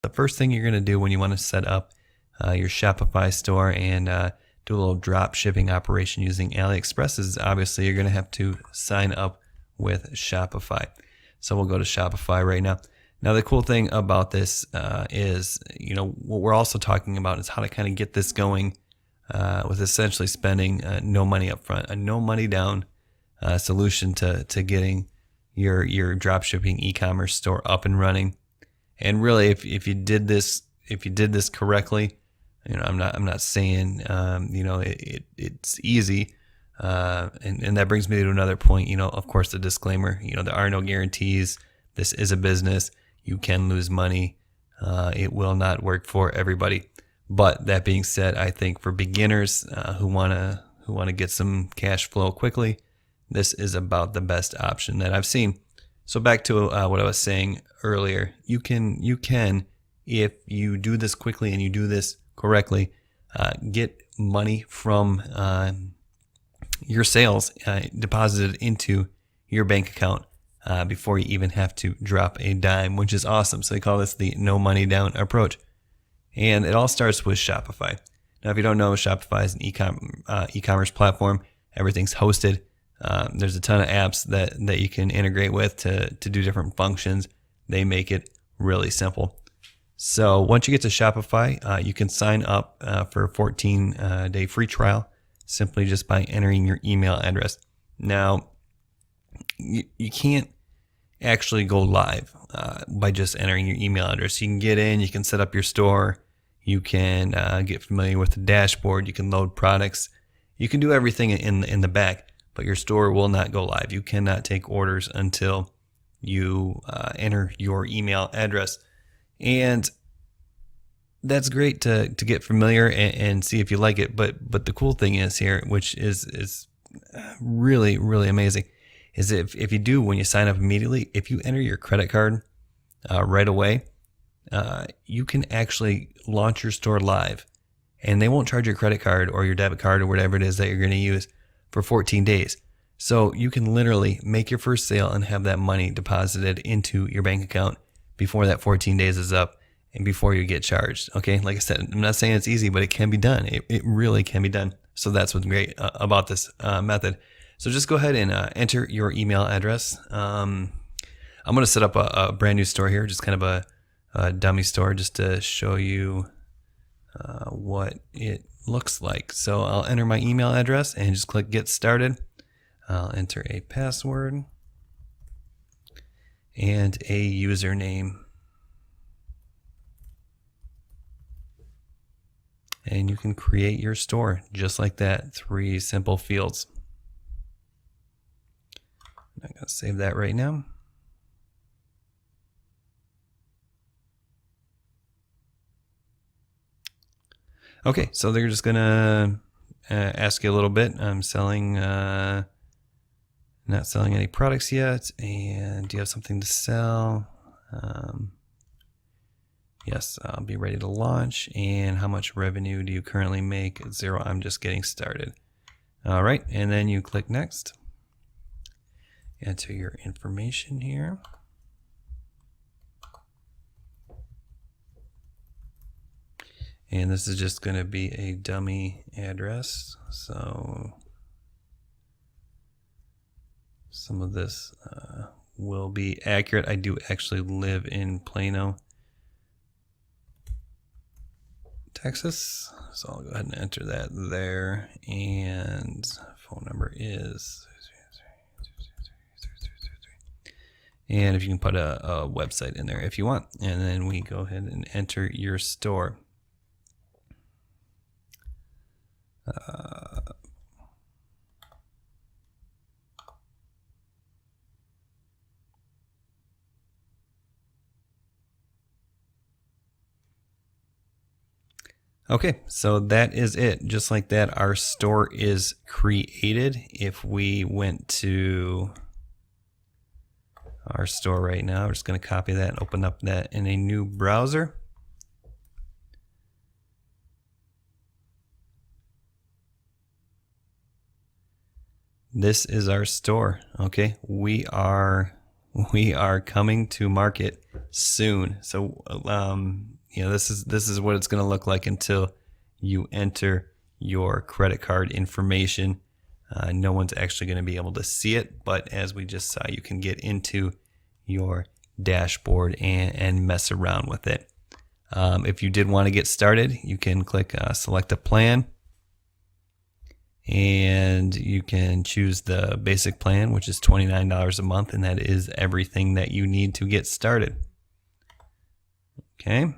The first thing you're going to do when you want to set up your Shopify store and do a little drop shipping operation using Aliexpress is obviously you're going to have to sign up with Shopify. So we'll go to Shopify right now. Now the cool thing about this is, what we're also talking about is how to kind of get this going with essentially spending no money up front, a no money down solution to getting your dropshipping e-commerce store up and running. And really, if you did this correctly, I'm not saying it's easy. And that brings me to another point. Of course, the disclaimer. There are no guarantees. This is a business. You can lose money. It will not work for everybody. But that being said, I think for beginners who wanna get some cash flow quickly, this is about the best option that I've seen. So back to what I was saying earlier, you can, if you do this quickly and you do this correctly, get money from your sales deposited into your bank account before you even have to drop a dime, which is awesome. So they call this the no money down approach. And it all starts with Shopify. Now, if you don't know, Shopify is an e-commerce platform. Everything's hosted. There's a ton of apps that you can integrate with to do different functions. They make it really simple. So once you get to Shopify, you can sign up for a 14-day free trial simply just by entering your email address. Now, you can't actually go live by just entering your email address. You can get in, you can set up your store, you can get familiar with the dashboard, you can load products, you can do everything in the back, but your store will not go live. You cannot take orders until you enter your email address. And that's great to get familiar and see if you like it. But the cool thing is here, which is really, really amazing, is if you do, when you sign up immediately, if you enter your credit card right away, you can actually launch your store live, and they won't charge your credit card or your debit card or whatever it is that you're going to use for 14 days. So you can literally make your first sale and have that money deposited into your bank account before that 14 days is up and before you get charged. Okay, like I said, I'm not saying it's easy, but it can be done. It really can be done. So that's what's great about this method. So just go ahead and enter your email address. I'm going to set up a brand new store here, just kind of a dummy store, just to show you what it looks like. So I'll enter my email address and just click Get Started. I'll enter a password and a username. And you can create your store just like that. 3 simple fields. I'm going to save that right now. Okay, so they're just going to ask you a little bit. I'm selling, not selling any products yet. And do you have something to sell? Yes, I'll be ready to launch. And how much revenue do you currently make? 0. I'm just getting started. All right, and then you click Next. Enter your information here. And this is just going to be a dummy address. So some of this will be accurate. I do actually live in Plano, Texas. So I'll go ahead and enter that there. And phone number is... And if you can put a website in there if you want. And then we go ahead and enter your store. Okay, so that is it. Just like that, our store is created. If we went to our store right now, we're just going to copy that and open up that in a new browser. This is our store. Okay, we are we are coming to market soon. So this is what it's going to look like until you enter your credit card information. No one's actually going to be able to see it, but as we just saw, you can get into your dashboard and mess around with it. If you did want to get started, you can click select a plan, and you can choose the basic plan, which is $29 a month, and that is everything that you need to get started. Okay.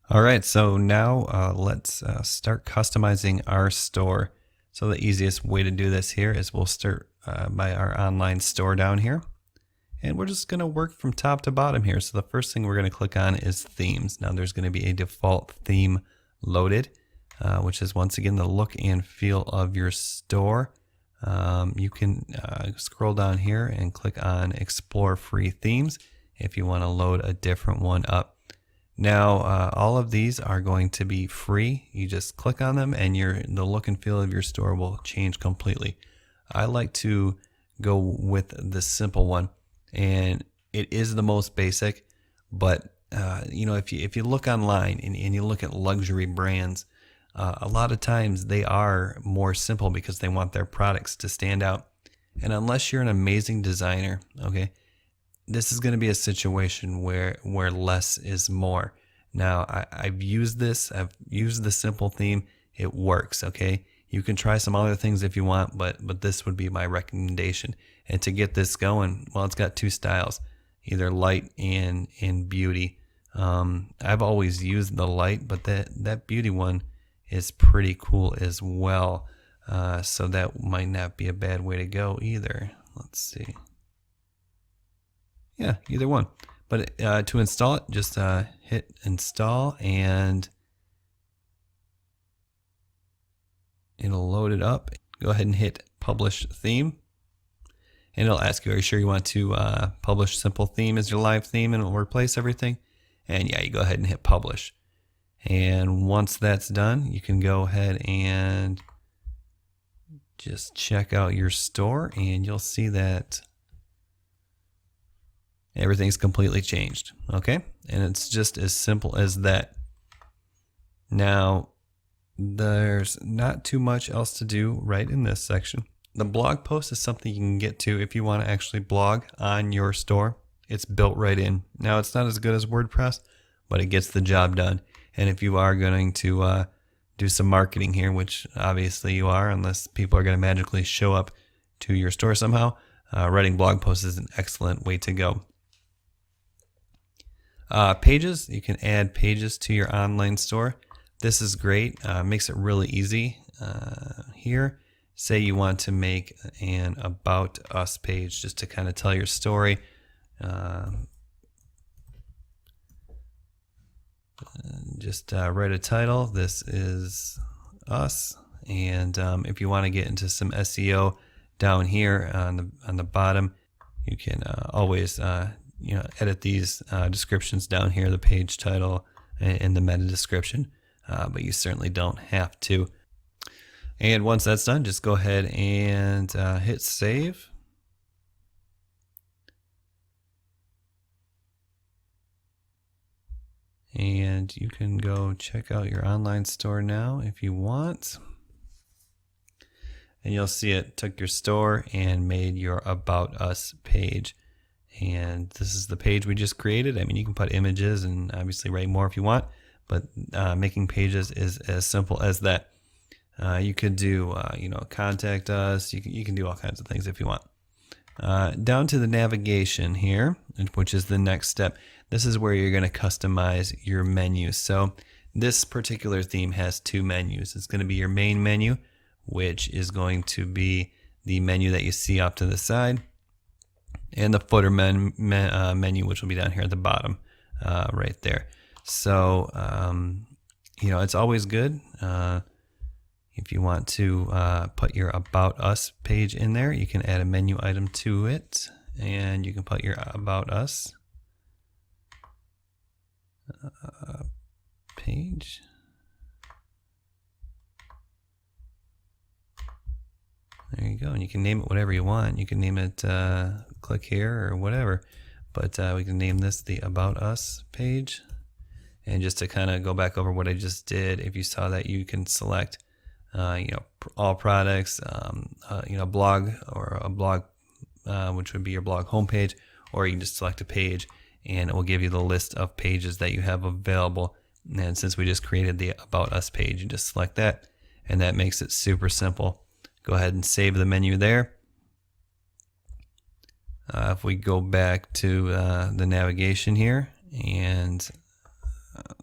All right, so now let's start customizing our store. So the easiest way to do this here is we'll start by our online store down here. And we're just going to work from top to bottom here. So the first thing we're going to click on is themes. Now there's going to be a default theme loaded, which is once again the look and feel of your store. You can scroll down here and click on explore free themes if you want to load a different one up. Now all of these are going to be free. You just click on them and the look and feel of your store will change completely. I like to go with the simple one, and it is the most basic, but if you look online and you look at luxury brands, a lot of times they are more simple because they want their products to stand out. And unless you're an amazing designer, okay, this is going to be a situation where less is more. Now, I've used this. I've used the simple theme. It works, okay? You can try some other things if you want, but this would be my recommendation. And to get this going, well, it's got two styles, either light and beauty. I've always used the light, but that beauty one is pretty cool as well. So that might not be a bad way to go either. Let's see. Yeah, either one. But to install it, just hit install and it'll load it up. Go ahead and hit publish theme. And it'll ask you, are you sure you want to publish simple theme as your live theme, and it'll replace everything? And yeah, you go ahead and hit publish. And once that's done, you can go ahead and just check out your store, and you'll see that everything's completely changed. Okay? And it's just as simple as that. Now, there's not too much else to do right in this section. The blog post is something you can get to if you want to actually blog on your store. It's built right in. Now, it's not as good as WordPress, but it gets the job done. And if you are going to do some marketing here, which obviously you are, unless people are going to magically show up to your store somehow, writing blog posts is an excellent way to go. Pages, you can add pages to your online store. This is great. Makes it really easy. Here, say you want to make an About Us page just to kind of tell your story. Just write a title. This is us. And if you want to get into some SEO down here on the bottom, you can always edit these descriptions down here, the page title and the meta description, but you certainly don't have to. And once that's done, just go ahead and hit save. And you can go check out your online store now if you want. And you'll see it took your store and made your About Us page. And this is the page we just created. I mean, you can put images and obviously write more if you want, but making pages is as simple as that. You could do, contact us. You can do all kinds of things if you want. Down to the navigation here, which is the next step. This is where you're going to customize your menu. So this particular theme has two menus. It's going to be your main menu, which is going to be the menu that you see off to the side, and the footer menu, which will be down here at the bottom, right there. So, it's always good. If you want to put your About Us page in there, you can add a menu item to it, and you can put your About Us page. There you you go. And you can name it whatever you want. You can name it click here or whatever. But we can name this the About Us page. And just to kind of go back over what I just did, if you saw that, you can select all products, blog, or a blog, which would be your blog homepage, or you can just select a page and it will give you the list of pages that you have available. And since we just created the About Us page, you just select that, and that makes it super simple. Go ahead and save the menu there. If we go back to the navigation here, and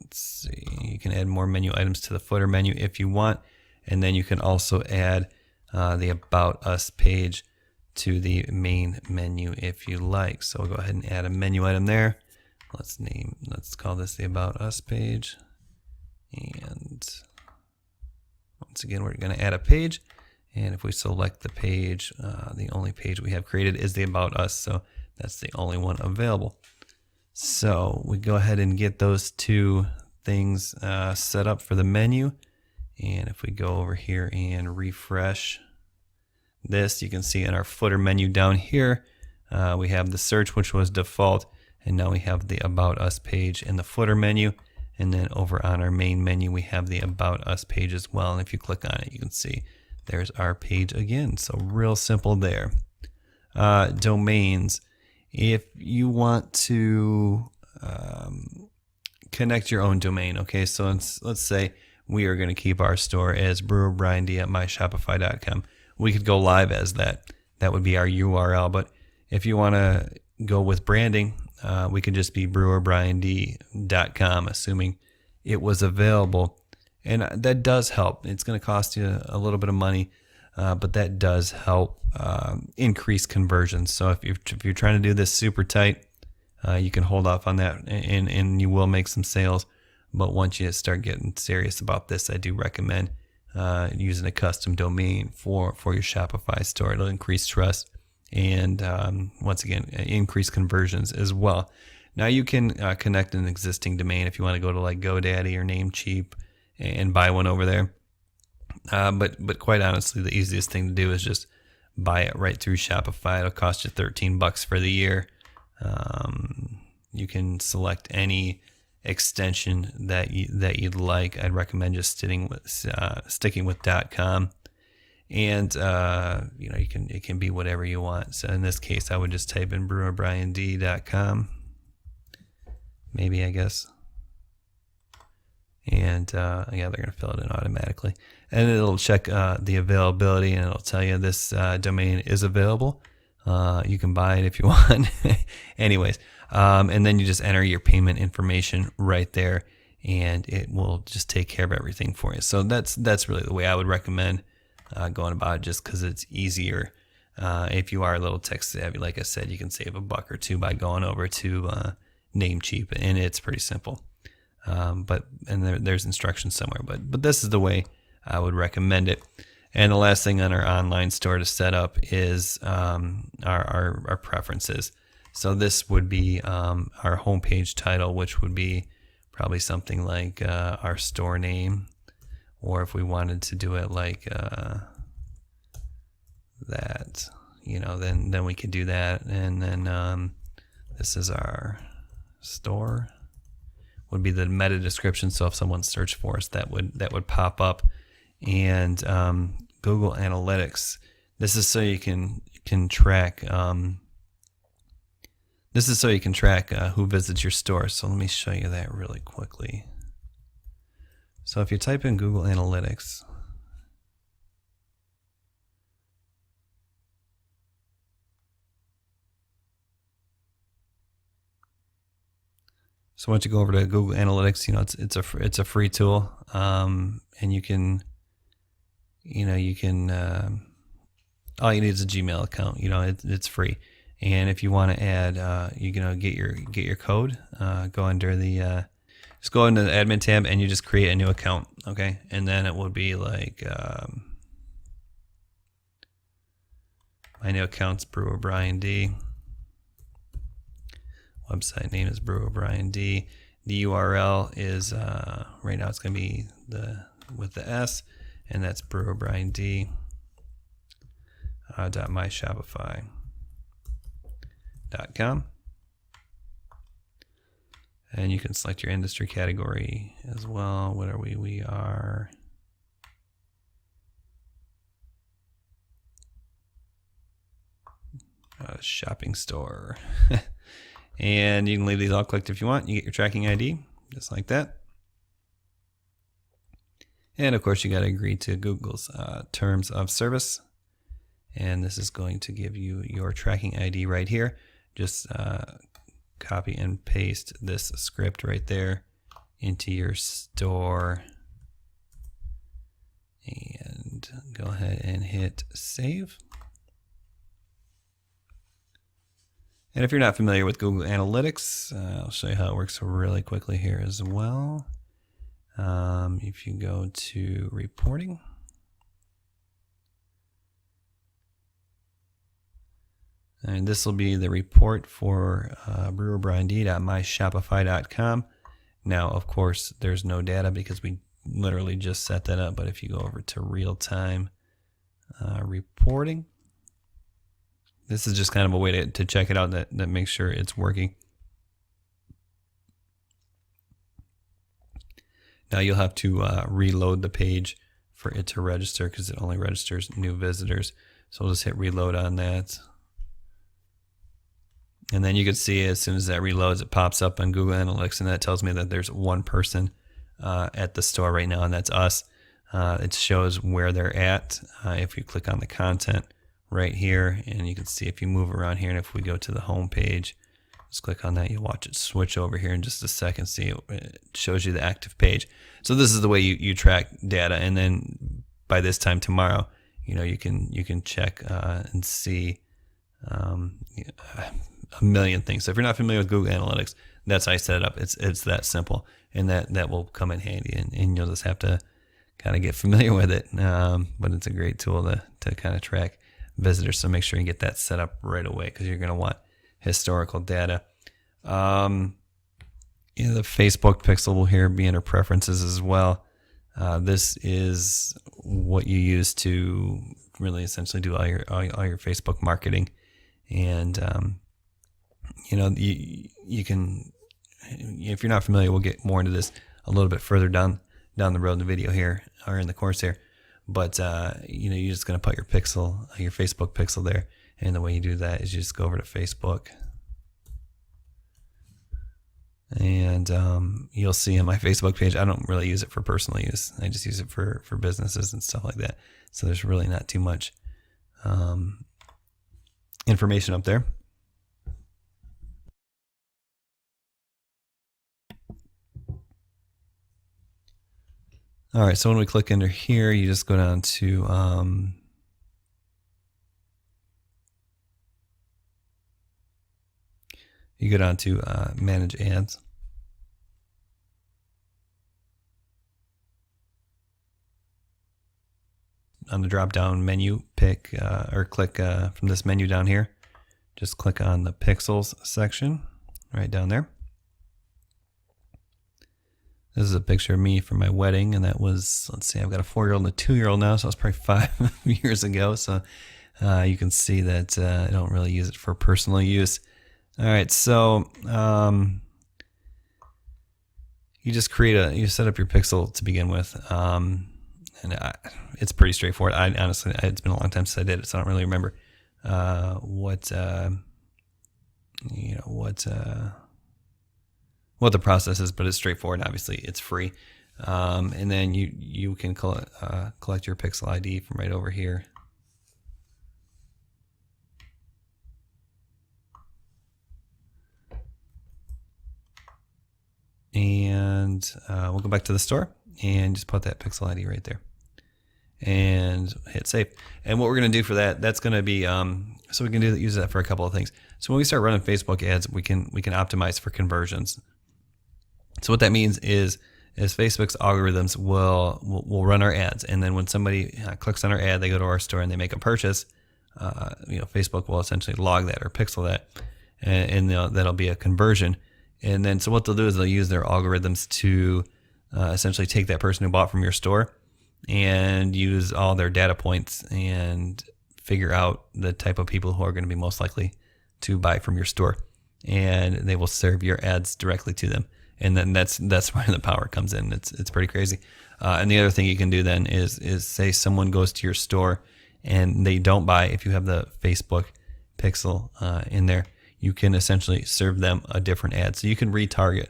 let's see, you can add more menu items to the footer menu if you want, and then you can also add the About Us page to the main menu if you like. So we'll go ahead and add a menu item there. Let's call this the About Us page. And once again, we're going to add a page. And if we select the page, the only page we have created is the About Us. So that's the only one available. So we go ahead and get those two things set up for the menu. And if we go over here and refresh this, you can see in our footer menu down here, we have the search, which was default, and now we have the About Us page in the footer menu. And then over on our main menu, we have the About Us page as well. And if you click on it, you can see there's our page again. So real simple there. Domains. If you want to connect your own domain, okay, so let's say we are going to keep our store as brewerbriand@myshopify.com. We could go live as that. That would be our URL. But if you want to go with branding, we could just be brewerbriand.com, assuming it was available. And that does help. It's going to cost you a little bit of money, but that does help increase conversions. So if you're trying to do this super tight, you can hold off on that, and you will make some sales. But once you start getting serious about this, I do recommend using a custom domain for your Shopify store. It'll increase trust and once again, increase conversions as well. Now you can connect an existing domain if you want to go to like GoDaddy or Namecheap and buy one over there. But quite honestly, the easiest thing to do is just buy it right through Shopify. It'll cost you $13 for the year. You can select any extension that you'd like. I'd recommend just sticking with .com, and it can be whatever you want. So in this case, I would just type in brewerbriand.com, maybe, I guess, and they're gonna fill it in automatically, and it'll check the availability, and it'll tell you this domain is available. You can buy it if you want. Anyways, and then you just enter your payment information right there, and it will just take care of everything for you. So that's really the way I would recommend going about it, just because it's easier. If you are a little tech savvy, like I said, you can save $1 or $2 by going over to Namecheap, and it's pretty simple. There's instructions somewhere, but this is the way I would recommend it. And the last thing on our online store to set up is our preferences. So this would be our homepage title, which would be probably something like our store name, or if we wanted to do it like that, then we could do that. And then this is our store, would be the meta description. So if someone searched for us, that would pop up. And Google Analytics. This is so you can track. This is so you can track who visits your store. So let me show you that really quickly. So if you type in Google Analytics, so once you go over to Google Analytics, it's a free tool, and you can all you need is a Gmail account. It's free. And if you want to add, get your code. Go under the just go into the admin tab, and you just create a new account. Okay, and then it would be like my new account's Brewer Brian D. Website name is Brewer Brian D. The URL is right now it's going to be with the S, and that's Brewer Brian D. .myshopify.com. And you can select your industry category as well. What are we? We are a shopping store. And you can leave these all clicked if you want. You get your tracking ID, just like that. And of course, you got to agree to Google's terms of service. And this is going to give you your tracking ID right here. Just copy and paste this script right there into your store. And go ahead and hit save. And if you're not familiar with Google Analytics, I'll show you how it works really quickly here as well. If you go to reporting, and this will be the report for brewerbriand.myshopify.com. Now, of course, there's no data because we literally just set that up. But if you go over to real-time reporting, this is just kind of a way to check it out that makes sure it's working. Now you'll have to reload the page for it to register because it only registers new visitors. So we'll just hit reload on that. And then you can see as soon as that reloads, it pops up on Google Analytics, and that tells me that there's one person at the store right now, and that's us. It shows where they're at. If you click on the content right here, and you can see if you move around here, and if we go to the home page, just click on that, you'll watch it switch over here in just a second. See, it shows you the active page. So this is the way you track data, and then by this time tomorrow, you can check and see a million things. So if you're not familiar with Google Analytics, that's how I set it up. It's that simple, and that will come in handy, and you'll just have to kind of get familiar with it. But it's a great tool to kind of track visitors. So make sure you get that set up right away because you're going to want historical data. The Facebook pixel here be under preferences as well. This is what you use to really essentially do all your Facebook marketing, and you can, if you're not familiar, we'll get more into this a little bit further down the road in the video here or in the course here. But you're just going to put your Facebook pixel there, and the way you do that is you just go over to Facebook, and you'll see on my Facebook page, I don't really use it for personal use. I just use it for businesses and stuff like that. So there's really not too much information up there. All right, so when we click under here, you just go down to manage ads. On the drop-down menu, pick or click from this menu down here. Just click on the pixels section right down there. This is a picture of me from my wedding, and that was, let's see, I've got a 4-year-old and a 2-year-old now, so it was probably 5 years ago. So you can see that I don't really use it for personal use. All right, so you just you set up your pixel to begin with, and it's pretty straightforward. Honestly, it's been a long time since I did it, so I don't really remember what the process is, but it's straightforward. Obviously, it's free, and then you can collect your pixel ID from right over here. And we'll go back to the store and just put that pixel ID right there and hit save. And what we're going to do for that's going to be so we can use that for a couple of things. So when we start running Facebook ads, we can optimize for conversions. So what that means is Facebook's algorithms will run our ads, and then when somebody clicks on our ad, they go to our store and they make a purchase. Facebook will essentially log that or pixel that, and that'll be a conversion. And then so what they'll do is they'll use their algorithms to essentially take that person who bought from your store and use all their data points and figure out the type of people who are going to be most likely to buy from your store, and they will serve your ads directly to them. And then that's where the power comes in. It's pretty crazy. And the other thing you can do then is say someone goes to your store and they don't buy. If you have the Facebook pixel in there, you can essentially serve them a different ad. So you can retarget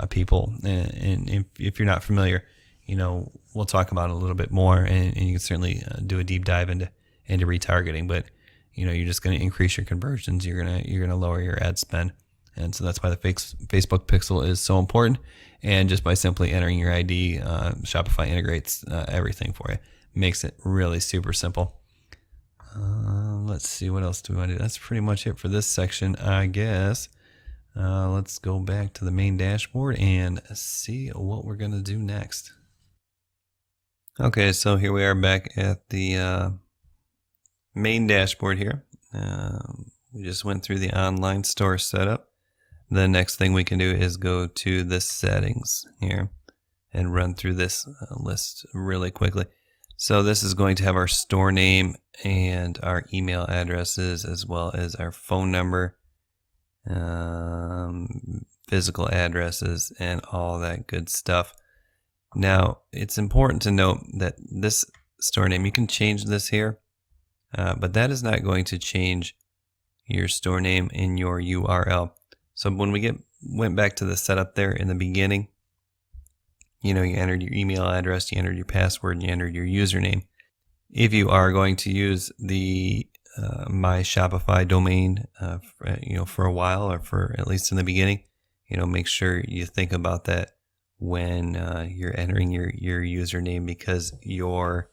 people. And if you're not familiar, we'll talk about it a little bit more, and you can certainly do a deep dive into retargeting. But you're just going to increase your conversions. You're gonna lower your ad spend. And so that's why the Facebook pixel is so important. And just by simply entering your ID, Shopify integrates everything for you. Makes it really super simple. Let's see, what else do we want to do? That's pretty much it for this section, I guess. Let's go back to the main dashboard and see what we're going to do next. Okay, so here we are back at the main dashboard here. We just went through the online store setup. The next thing we can do is go to the settings here and run through this list really quickly. So this is going to have our store name and our email addresses, as well as our phone number, physical addresses, and all that good stuff. Now, it's important to note that this store name, you can change this here, but that is not going to change your store name in your URL. So when we went back to the setup there in the beginning, you entered your email address, you entered your password, and you entered your username. If you are going to use the My Shopify domain, for a while, or for at least in the beginning, make sure you think about that when you're entering your username, because your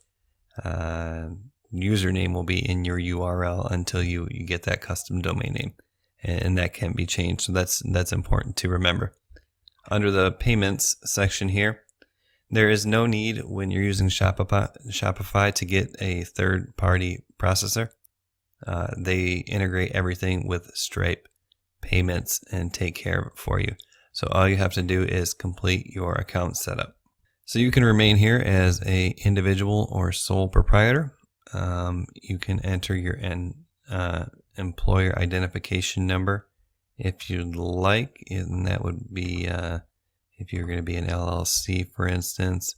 username will be in your URL until you get that custom domain name. And that can be changed. So that's important to remember. Under the payments section here, there is no need when you're using Shopify to get a third-party processor. They integrate everything with Stripe payments and take care of it for you. So all you have to do is complete your account setup. So you can remain here as an individual or sole proprietor. You can enter your employer identification number if you'd like, and that would be if you're going to be an LLC, for instance,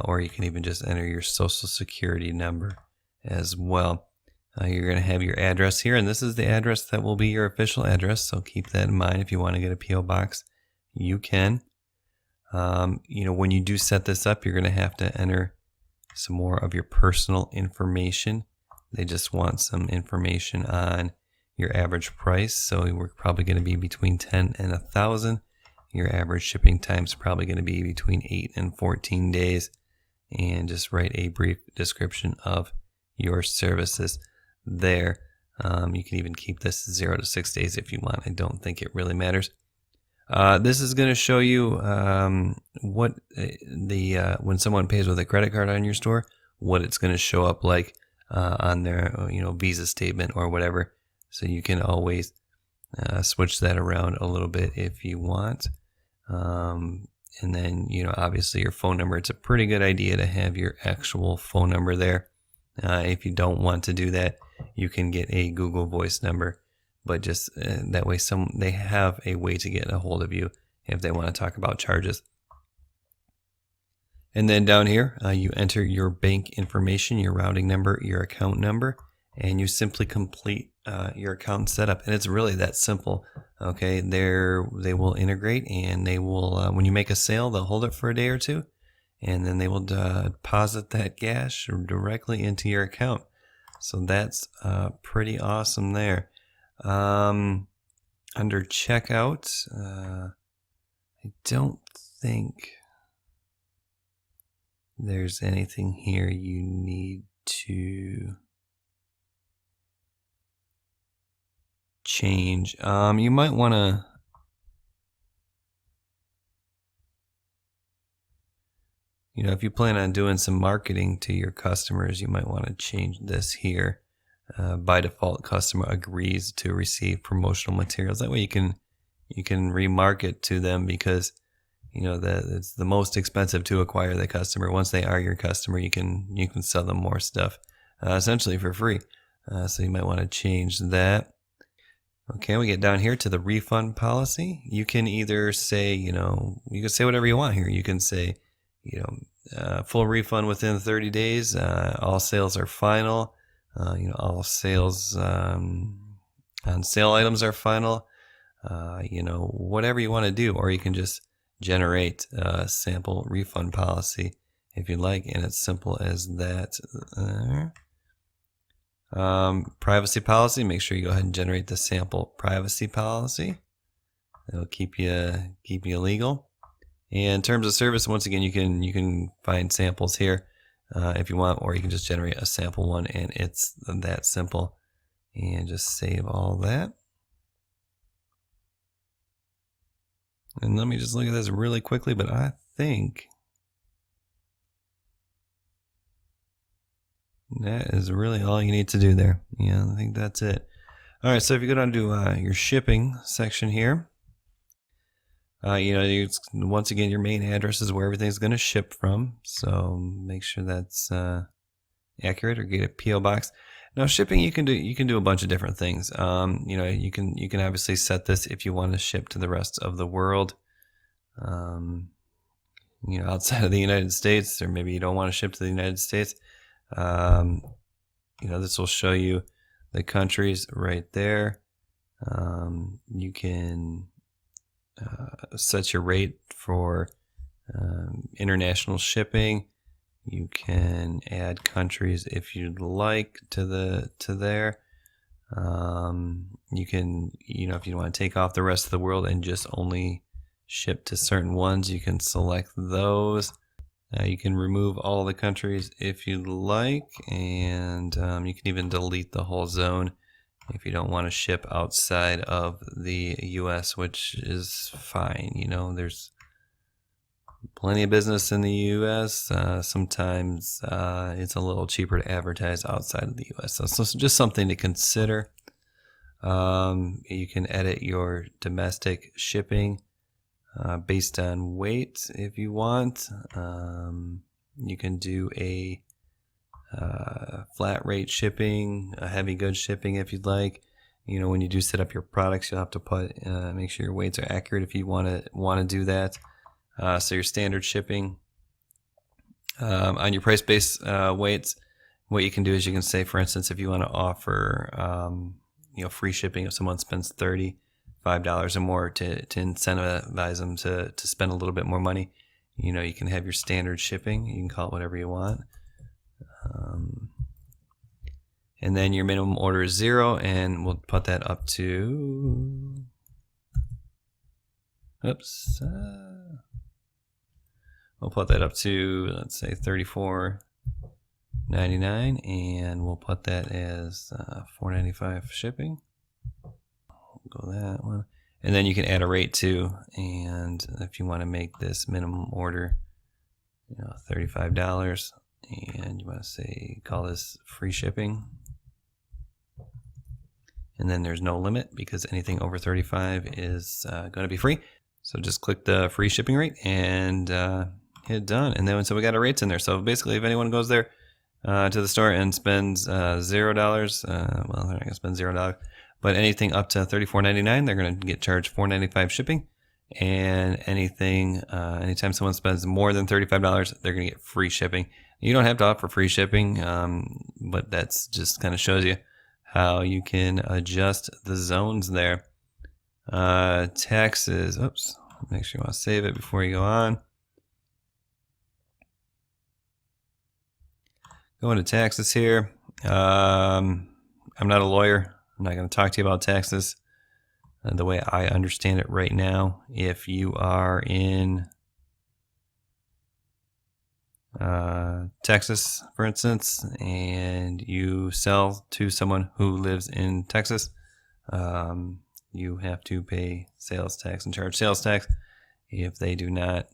or you can even just enter your social security number as well. You're going to have your address here, and this is the address that will be your official address, so keep that in mind. If you want to get a PO box, you can. When you do set this up, you're going to have to enter some more of your personal information. They just want some information on your average price. So we're probably going to be between 10 and 1,000. Your average shipping time is probably going to be between 8 and 14 days. And just write a brief description of your services there. You can even keep this 0 to 6 days if you want. I don't think it really matters. This is going to show you what when someone pays with a credit card on your store, what it's going to show up like on their Visa statement or whatever. So you can always switch that around a little bit if you want. And then obviously your phone number. It's a pretty good idea to have your actual phone number there. If you don't want to do that, you can get a Google Voice number, but just that way they have a way to get a hold of you if they want to talk about charges. And then down here, you enter your bank information, your routing number, your account number, and you simply complete your account setup. And it's really that simple. Okay, they will integrate, and they will when you make a sale, they'll hold it for a day or two, and then they will deposit that cash directly into your account. So that's pretty awesome there. Under checkout, I don't think there's anything here you need to change. You might want to if you plan on doing some marketing to your customers, you might want to change this here. By default, customer agrees to receive promotional materials. That way you can remarket to them, because it's the most expensive to acquire the customer. Once they are your customer, you can sell them more stuff essentially for free. So you might want to change that. Okay, we get down here to the refund policy. You can either say, you can say whatever you want here. You can say, full refund within 30 days. All sales are final. All sales on sale items are final. Whatever you want to do, or you can just generate a sample refund policy if you like, and it's simple as that. Privacy policy, make sure you go ahead and generate the sample privacy policy. It'll keep you legal. And terms of service, once again, you can find samples here if you want, or you can just generate a sample one, and it's that simple. And just save all that. And let me just look at this really quickly, but I think that is really all you need to do there. Yeah, I think that's it. All right, so if you go down to your shipping section here, once again, your main address is where everything's going to ship from. So make sure that's accurate, or get a PO box. Now, shipping, you can do a bunch of different things. You can obviously set this if you want to ship to the rest of the world. Outside of the United States, or maybe you don't want to ship to the United States. This will show you the countries right there. You can set your rate for international shipping. You can add countries if you'd like to there. You can, if you want to take off the rest of the world and just only ship to certain ones, you can select those. You can remove all the countries if you'd like, and you can even delete the whole zone if you don't want to ship outside of the US, which is fine. There's plenty of business in the US. Sometimes it's a little cheaper to advertise outside of the US. So just something to consider. You can edit your domestic shipping based on weight if you want. You can do a flat rate shipping, a heavy goods shipping if you'd like. When you do set up your products, you'll have to put make sure your weights are accurate if you want to do that. So your standard shipping on your price-based weights, what you can do is you can say, for instance, if you want to offer free shipping if someone spends $35 or more to incentivize them to spend a little bit more money, you can have your standard shipping. You can call it whatever you want. And then your minimum order is 0, and we'll put that up to, we'll put that up to, let's say, $34.99, and we'll put that as $4.95 shipping. We'll go that one. And then you can add a rate too, and if you want to make this minimum order, $35, and you want to say, call this free shipping. And then there's no limit, because anything over 35 is going to be free. So just click the free shipping rate and hit done. And then so we got our rates in there. So basically, if anyone goes there to the store and spends $0, well, they're not going to spend $0, but anything up to $34.99, they're going to get charged $4.95 shipping. And anything, anytime someone spends more than $35, they're going to get free shipping. You don't have to offer free shipping, but that's just kind of shows you how you can adjust the zones there. Taxes. Oops. Make sure you want to save it before you go on. Going to taxes here. I'm not a lawyer. I'm not going to talk to you about taxes the way I understand it right now. If you are in Texas, for instance, and you sell to someone who lives in Texas, you have to pay sales tax and charge sales tax. If they do not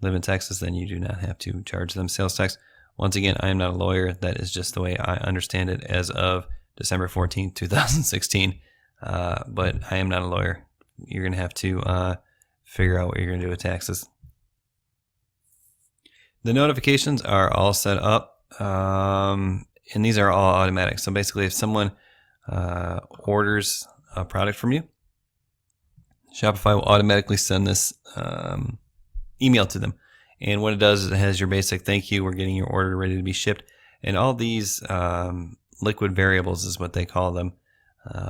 live in Texas, then you do not have to charge them sales tax. Once again, I am not a lawyer. That is just the way I understand it as of December 14th, 2016. But I am not a lawyer. You're going to have to figure out what you're going to do with taxes. The notifications are all set up And these are all automatic. So basically, if someone orders a product from you, Shopify will automatically send this email to them. And what it does is it has your basic thank you, we're getting your order ready to be shipped. And all these liquid variables is what they call them,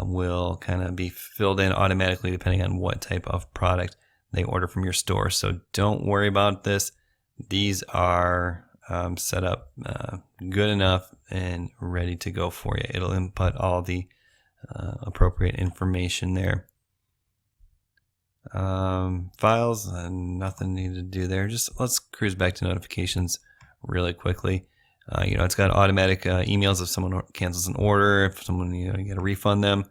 will kind of be filled in automatically depending on what type of product they order from your store. So don't worry about this. These are set up good enough and ready to go for you. It'll input all the appropriate information there. Files, nothing needed to do there. Just let's cruise back to notifications really quickly. It's got automatic emails if someone cancels an order, if someone, you got to refund them,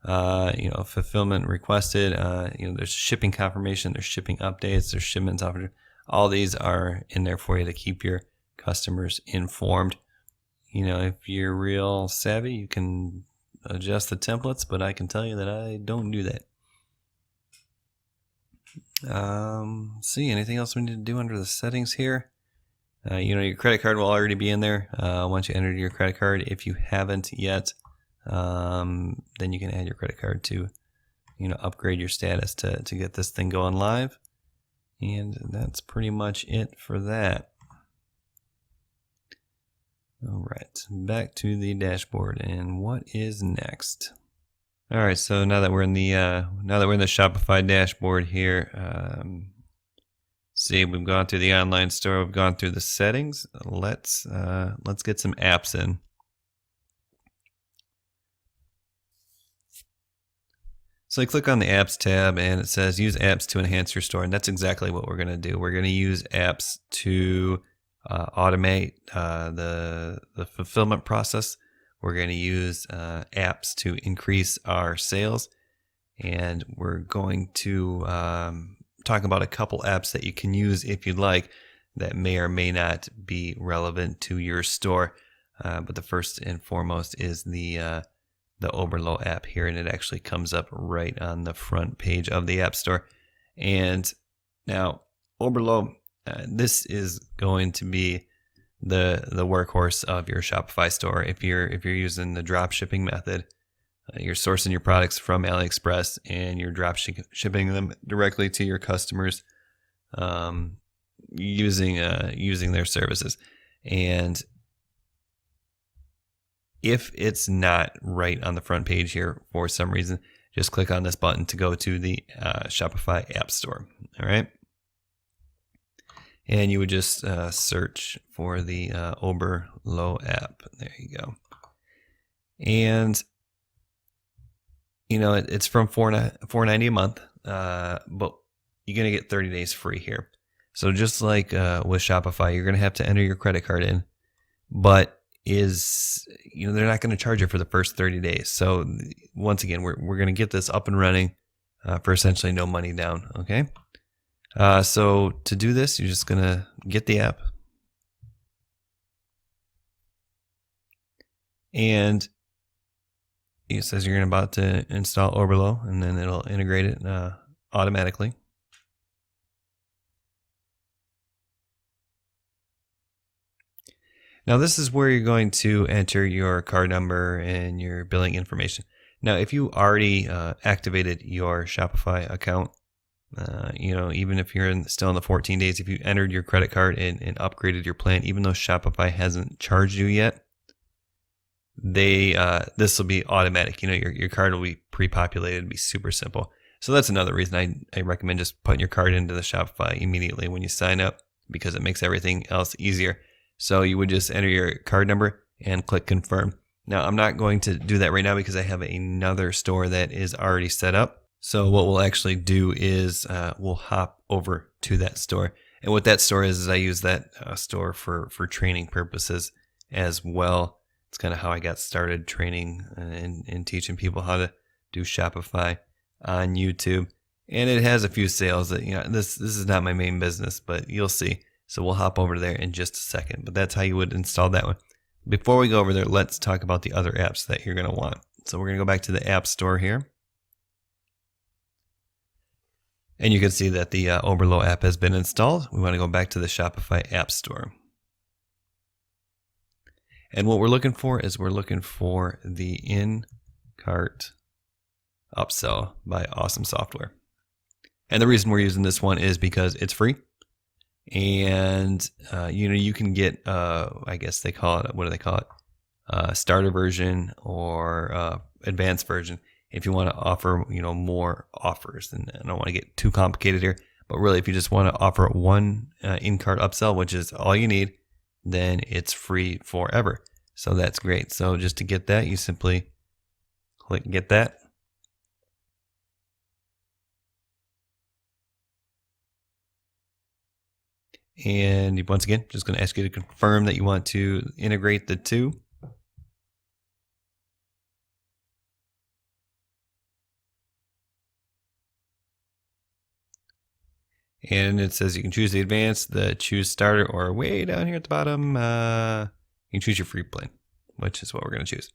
fulfillment requested, there's shipping confirmation, there's shipping updates, there's shipments offered. All these are in there for you to keep your customers informed. If you're real savvy, you can adjust the templates, but I can tell you that I don't do that. See, anything else we need to do under the settings here? Your credit card will already be in there once you enter your credit card. If you haven't yet, then you can add your credit card to, upgrade your status to get this thing going live. And that's pretty much it for that. All right, back to the dashboard, and what is next? All right, so now that we're in the Shopify dashboard here, see, we've gone through the online store, we've gone through the settings. Let's get some apps in. So you click on the apps tab and it says use apps to enhance your store, and that's exactly what we're going to do. We're going to use apps to automate the fulfillment process. We're going to use apps to increase our sales, and we're going to talk about a couple apps that you can use if you'd like that may or may not be relevant to your store. But the first and foremost is the Oberlo app here, and it actually comes up right on the front page of the App Store. And now Oberlo, this is going to be the workhorse of your Shopify store. If you're using the drop shipping method, you're sourcing your products from Aliexpress and you're drop shipping them directly to your customers using their services. And if it's not right on the front page here for some reason, just click on this button to go to the Shopify App Store. All right. And you would just search for the Oberlo app. There you go. And it's from $4.90 a month, but you're gonna get 30 days free here. So just like with Shopify, you're gonna have to enter your credit card in, but they're not going to charge you for the first 30 days. So once again, we're going to get this up and running for essentially no money down. Okay. So to do this, you're just going to get the app, and it says you're about to install Oberlo, and then it'll integrate it automatically. Now this is where you're going to enter your card number and your billing information. Now if you already activated your Shopify account, even if you're still in the 14 days, if you entered your credit card and upgraded your plan, even though Shopify hasn't charged you yet, this will be automatic. Your card will be pre-populated. It'll be super simple. So that's another reason I recommend just putting your card into the Shopify immediately when you sign up, because it makes everything else easier. So you would just enter your card number and click confirm. Now I'm not going to do that right now because I have another store that is already set up. So what we'll actually do is we'll hop over to that store. And what that store is I use that store for training purposes as well. It's kind of how I got started training and teaching people how to do Shopify on YouTube. And it has a few sales that, this is not my main business, but you'll see. So we'll hop over there in just a second, but that's how you would install that one. Before we go over there, let's talk about the other apps that you're going to want. So we're going to go back to the App Store here. And you can see that the Oberlo app has been installed. We want to go back to the Shopify App Store. And what we're looking for is we're looking for the in-cart upsell by Awesome Software. And the reason we're using this one is because it's free. And, you can get, I guess they call it, what do they call it? Starter version or advanced version if you want to offer, more offers. And I don't want to get too complicated here, but really if you just want to offer one in-cart upsell, which is all you need, then it's free forever. So that's great. So just to get that, you simply click get that. And once again, just going to ask you to confirm that you want to integrate the two. And it says you can choose the advanced, the choose starter, or way down here at the bottom, you can choose your free plan, which is what we're going to choose.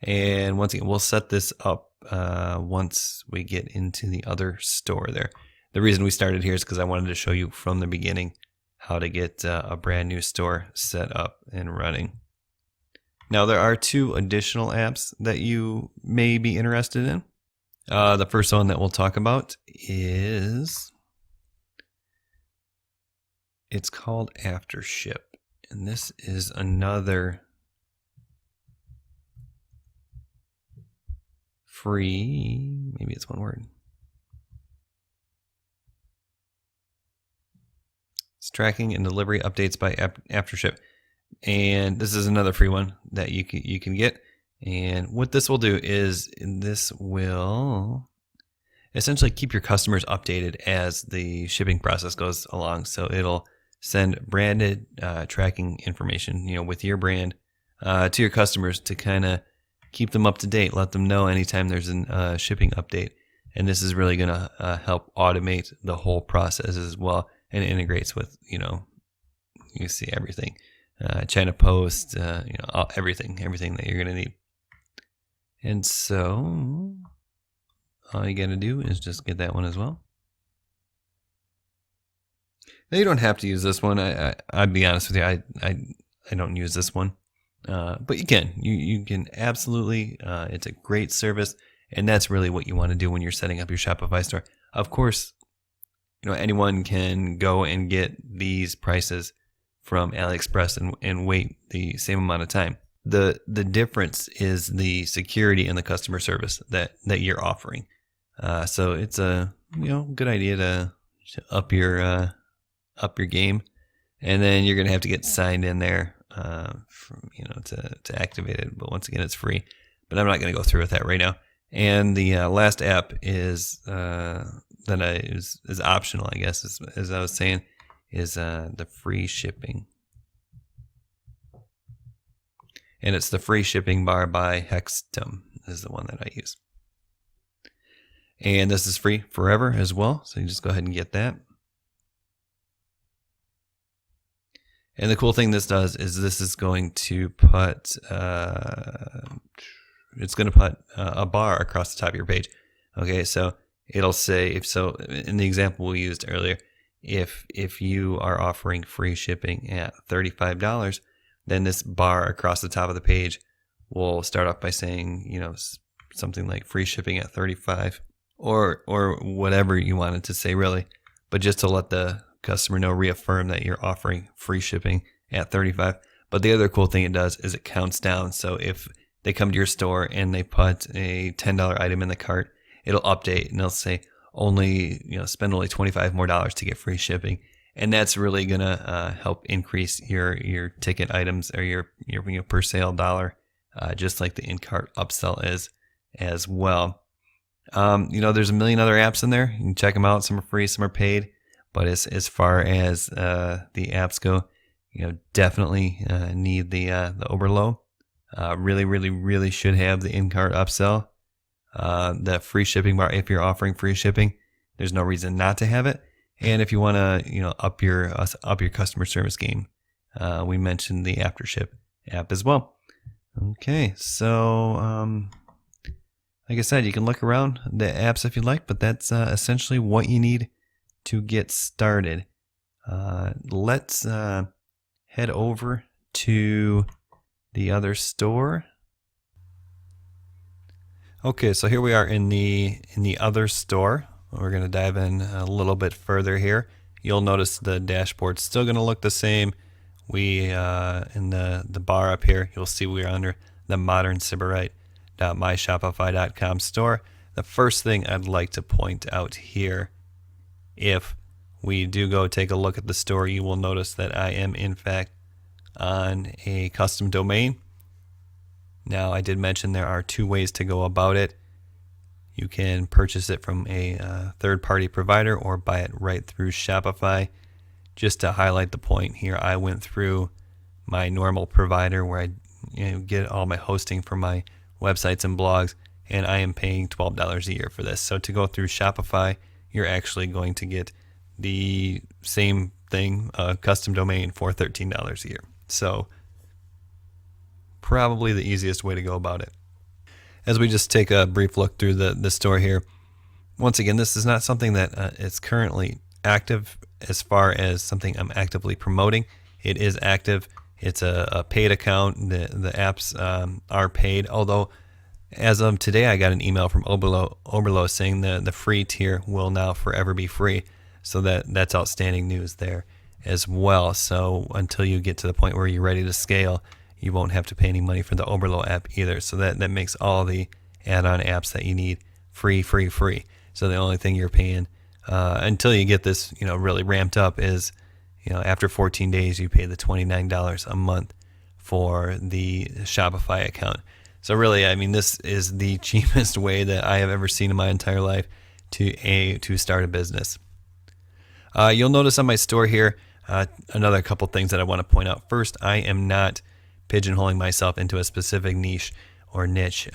And once again, we'll set this up once we get into the other store there. The reason we started here is because I wanted to show you from the beginning how to get a brand new store set up and running. Now, there are two additional apps that you may be interested in. The first one that we'll talk about is, it's called AfterShip. And this is another free, maybe it's one word. It's tracking and delivery updates by AfterShip. And this is another free one that you can get. And what this will do is this will essentially keep your customers updated as the shipping process goes along. So it'll send branded tracking information, with your brand to your customers to kind of keep them up to date, let them know anytime there's a shipping update. And this is really going to help automate the whole process as well. And it integrates with, you see everything. China Post, everything that you're going to need. And so all you got to do is just get that one as well. Now you don't have to use this one. I'd be honest with you. I don't use this one. But you can. You can absolutely. It's a great service. And that's really what you want to do when you're setting up your Shopify store. Of course, anyone can go and get these prices from Aliexpress and wait the same amount of time. The difference is the security and the customer service that you're offering. So it's a good idea to up your game, and then you're gonna have to get signed in there to activate it. But once again, it's free. But I'm not gonna go through with that right now. And the last app is is optional, I guess, as I was saying, is the free shipping. And it's the free shipping bar by Hextum is the one that I use. And this is free forever as well. So you just go ahead and get that. And the cool thing this does is this is going to put a bar across the top of your page. Okay, so it'll say, in the example we used earlier, if you are offering free shipping at $35, then this bar across the top of the page will start off by saying, something like free shipping at $35 or whatever you want it to say, really. But just to let the customer know, reaffirm that you're offering free shipping at $35. But the other cool thing it does is it counts down. So if they come to your store and they put a $10 item in the cart, it'll update and it'll say spend only $25 more to get free shipping. And that's really gonna help increase your ticket items or your per sale dollar, just like the in-cart upsell is as well. There's a million other apps in there. You can check them out. Some are free, some are paid. But as far as the apps go, definitely need the Oberlo. Really should have the in-cart upsell. The free shipping bar, if you're offering free shipping, there's no reason not to have it. And if you want to, up your customer service game, we mentioned the AfterShip app as well. Okay, so like I said, you can look around the apps if you like, but that's essentially what you need to get started. Let's head over to the other store. Okay, so here we are in the other store. We're going to dive in a little bit further here. You'll notice the dashboard's still going to look the same. We in the bar up here, you'll see we're under the modernsybarite.myshopify.com store. The first thing I'd like to point out here, if we do go take a look at the store, you will notice that I am in fact on a custom domain. Now, I did mention there are two ways to go about it. You can purchase it from a third-party provider or buy it right through Shopify. Just to highlight the point here, I went through my normal provider where I get all my hosting for my websites and blogs, and I am paying $12 a year for this. So to go through Shopify, you're actually going to get the same thing, custom domain, for $13 a year. So probably the easiest way to go about it. As we just take a brief look through the store here, once again, this is not something that is currently active as far as something I'm actively promoting. It is active. It's a paid account. The apps are paid, although as of today, I got an email from Oberlo saying the free tier will now forever be free. So that's outstanding news there as well. So until you get to the point where you're ready to scale, you won't have to pay any money for the Oberlo app either. So that makes all the add-on apps that you need free. So the only thing you're paying until you get this, really ramped up is, after 14 days, you pay the $29 a month for the Shopify account. So really, I mean, this is the cheapest way that I have ever seen in my entire life to start a business. You'll notice on my store here, another couple things that I want to point out. First, I am not pigeonholing myself into a specific niche or niche.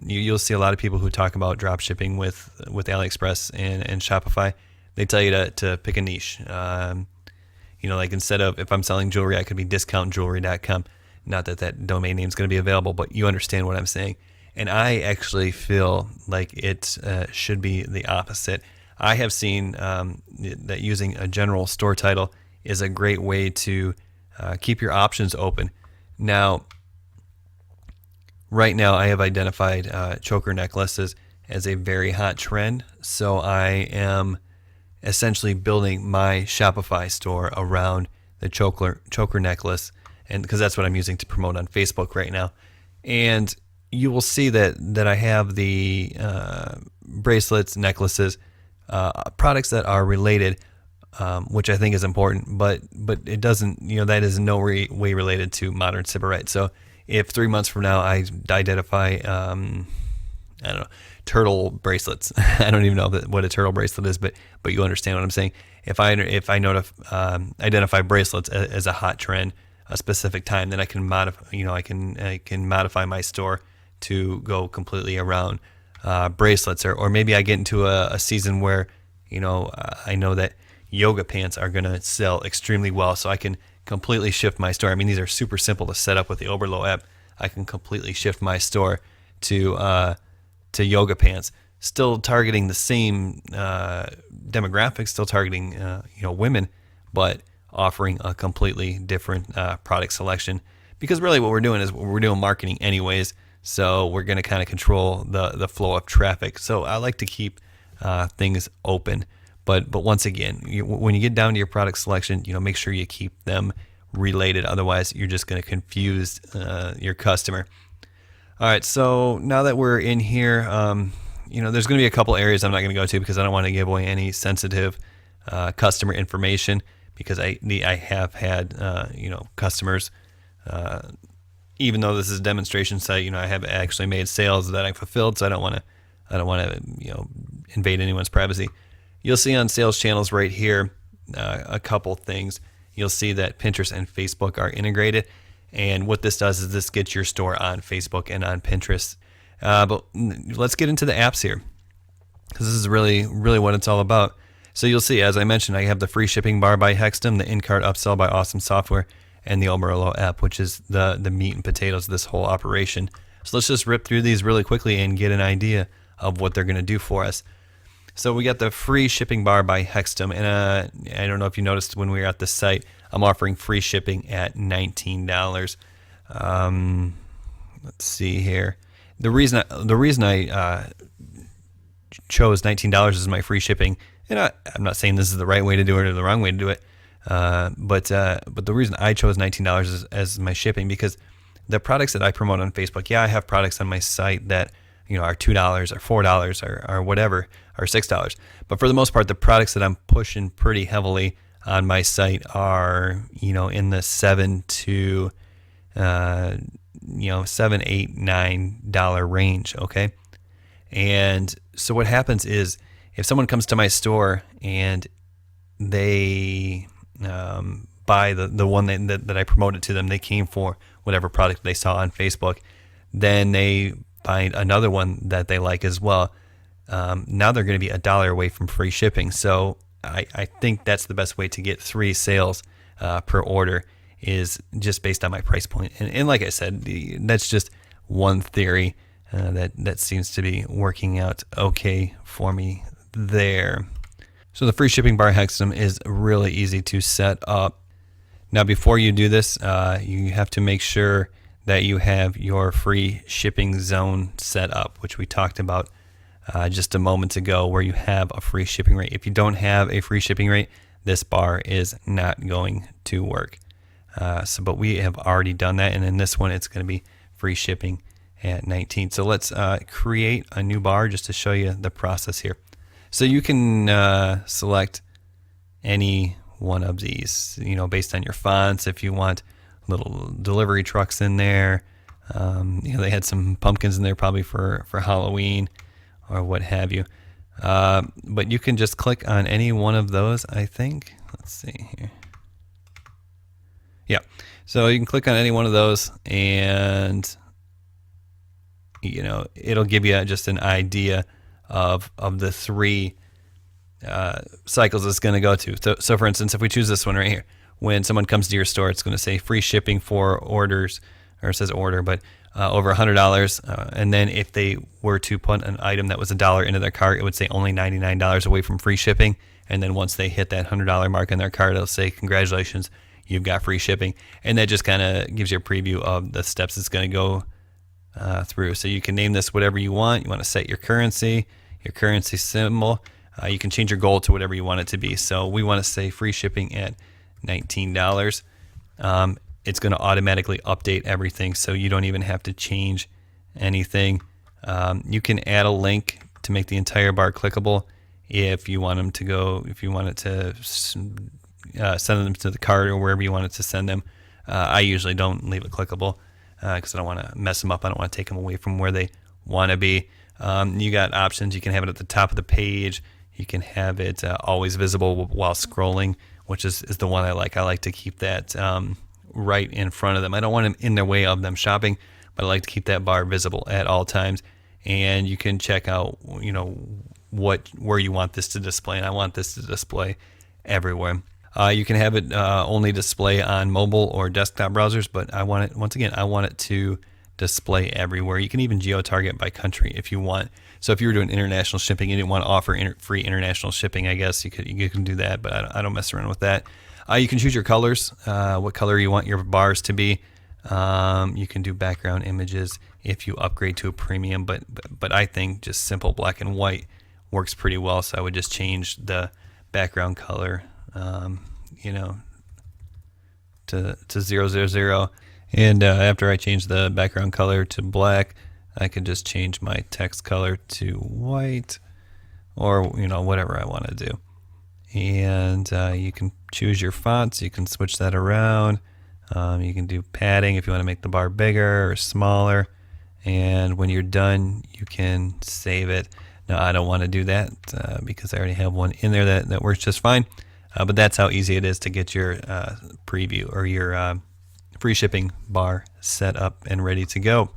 You'll see a lot of people who talk about drop shipping with Aliexpress and Shopify. They tell you to pick a niche. Like instead of, if I'm selling jewelry, I could be discountjewelry.com. Not that domain name is going to be available, but you understand what I'm saying. And I actually feel like it should be the opposite. I have seen that using a general store title is a great way to keep your options open. Now, right now I have identified choker necklaces as a very hot trend, so I am essentially building my Shopify store around the choker necklace, and because that's what I'm using to promote on Facebook right now. And you will see that I have the bracelets, necklaces, products that are related, which I think is important, but it doesn't, that is in no way related to Modern Sybarite. So if 3 months from now I identify, turtle bracelets, I don't even know what a turtle bracelet is, but you understand what I'm saying. If I identify bracelets as a hot trend, a specific time, then I can modify, I can modify my store to go completely around bracelets, or maybe I get into a season where, I know that yoga pants are going to sell extremely well, so I can completely shift my store. I mean, these are super simple to set up with the Oberlo app. I can completely shift my store to yoga pants, still targeting the same demographics, still targeting women, but offering a completely different product selection. Because really what we're doing is we're doing marketing anyways, so we're going to kind of control the flow of traffic. So I like to keep things open. But once again, when you get down to your product selection, make sure you keep them related. Otherwise, you're just going to confuse your customer. All right, so now that we're in here, there's going to be a couple areas I'm not going to go to because I don't want to give away any sensitive customer information, because I have had customers, even though this is a demonstration site, I have actually made sales that I fulfilled, so I don't want to invade anyone's privacy. You'll see on sales channels right here a couple things. You'll see that Pinterest and Facebook are integrated, and what this does is this gets your store on Facebook and on Pinterest. But let's get into the apps here, because this is really what it's all about. So you'll see, as I mentioned, I have the free shipping bar by Hextem, the in-cart upsell by Awesome Software, and the Oberlo app, which is the meat and potatoes of this whole operation. So let's just rip through these really quickly and get an idea of what they're going to do for us. So we got the free shipping bar by Hextum, and I don't know if you noticed when we were at the site, I'm offering free shipping at $19. Let's see here. The reason I chose $19 as my free shipping, and I'm not saying this is the right way to do it or the wrong way to do it, but the reason I chose $19 as my shipping, because the products that I promote on Facebook, I have products on my site that are $2 or $4 or whatever, or $6. But for the most part, the products that I'm pushing pretty heavily on my site are in the $7 to $7, $8, $9 range. Okay, and so what happens is if someone comes to my store and they buy the one that I promoted to them, they came for whatever product they saw on Facebook, then they find another one that they like as well. Now they're going to be $1 away from free shipping. So I think that's the best way to get 3 sales per order, is just based on my price point. And like I said, that's just one theory that seems to be working out okay for me there. So the free shipping bar Hextum is really easy to set up. Now, before you do this, you have to make sure that you have your free shipping zone set up, which we talked about just a moment ago, where you have a free shipping rate. If you don't have a free shipping rate, this bar is not going to work. But we have already done that, and in this one, it's going to be free shipping at 19. So let's create a new bar just to show you the process here. So you can select any one of these, based on your fonts. If you want little delivery trucks in there, they had some pumpkins in there probably for Halloween or what have you. But you can just click on any one of those, I think. Let's see here. Yeah, so you can click on any one of those, and it'll give you just an idea of the 3 cycles it's going to go to. So for instance, if we choose this one right here, when someone comes to your store, it's going to say free shipping for orders, or it says order, but over $100. And then if they were to put an item that was $1 into their cart, it would say only $99 away from free shipping. And then once they hit that $100 mark in their cart, it'll say, congratulations, you've got free shipping. And that just kind of gives you a preview of the steps it's going to go through. So you can name this whatever you want. You want to set your currency symbol. You can change your goal to whatever you want it to be. So we want to say free shipping at $19. It's going to automatically update everything, so you don't even have to change anything. You can add a link to make the entire bar clickable if you want it to send them to the cart or wherever you want it to send them. I usually don't leave it clickable because I don't want to mess them up. I don't want to take them away from where they want to be. You got options. You can have it at the top of the page. You can have it always visible while scrolling, which is the one I like. I like to keep that right in front of them. I don't want them in their way of them shopping, but I like to keep that bar visible at all times. And you can check out, where you want this to display. And I want this to display everywhere. You can have it only display on mobile or desktop browsers, but I want it to display everywhere. You can even geo-target by country if you want. So if you were doing international shipping and you didn't want to offer free international shipping, I guess you can do that, but I don't mess around with that. You can choose your colors, what color you want your bars to be. You can do background images if you upgrade to a premium, but I think just simple black and white works pretty well. So I would just change the background color, to 000. And after I change the background color to black, I can just change my text color to white, or whatever I want to do. And you can choose your fonts. You can switch that around. You can do padding if you want to make the bar bigger or smaller. And when you're done, you can save it. Now, I don't want to do that because I already have one in there that works just fine. But that's how easy it is to get your preview or your free shipping bar set up and ready to go.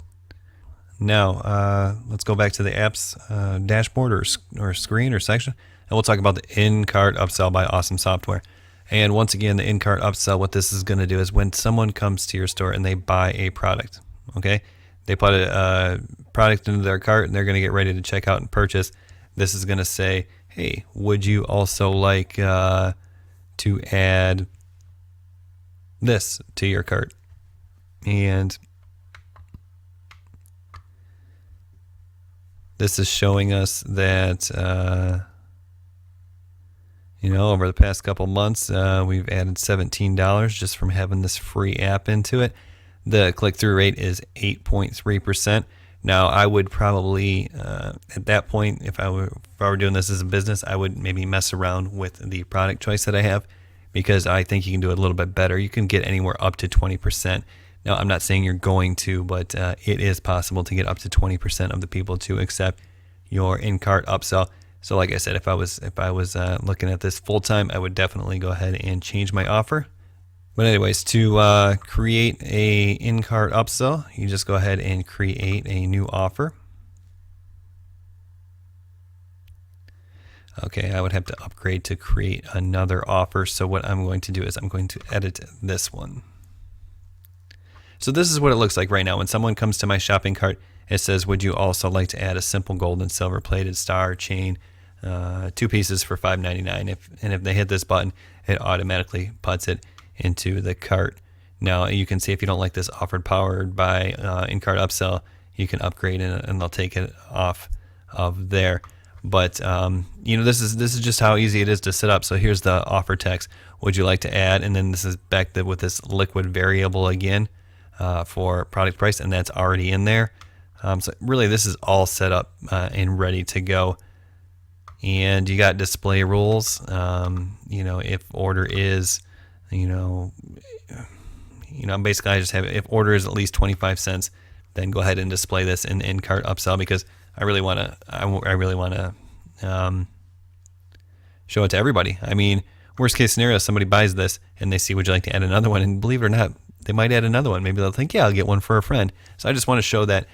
Now, let's go back to the app's dashboard or screen or section, and we'll talk about the in-cart upsell by Awesome Software. And once again, the in-cart upsell, what this is going to do is when someone comes to your store and they buy a product, okay, they put a product into their cart and they're going to get ready to check out and purchase. This is going to say, hey, would you also like to add this to your cart? And this is showing us that, over the past couple months, we've added $17 just from having this free app into it. The click-through rate is 8.3%. Now, I would probably, at that point, if I were doing this as a business, I would maybe mess around with the product choice that I have, because I think you can do it a little bit better. You can get anywhere up to 20%. Now, I'm not saying you're going to, but it is possible to get up to 20% of the people to accept your in-cart upsell. So like I said, if I was looking at this full-time, I would definitely go ahead and change my offer. But anyways, to create a in-cart upsell, you just go ahead and create a new offer. Okay, I would have to upgrade to create another offer. So what I'm going to do is I'm going to edit this one. So this is what it looks like right now. When someone comes to my shopping cart, it says, would you also like to add a simple gold and silver plated star chain, 2 pieces for $5.99. If they hit this button, it automatically puts it into the cart. Now you can see if you don't like this offered powered by in-cart upsell, you can upgrade and they'll take it off of there. But this is just how easy it is to set up. So here's the offer text. Would you like to add? And then this is back with this liquid variable again for product price, and that's already in there. So really, this is all set up and ready to go. And you got display rules. If order is, basically I just have, if order is at least 25 cents, then go ahead and display this in cart upsell, because I really want to show it to everybody. I mean, worst case scenario, somebody buys this and they see, would you like to add another one? And believe it or not, they might add another one. Maybe they'll think, yeah, I'll get one for a friend. So I just want to show that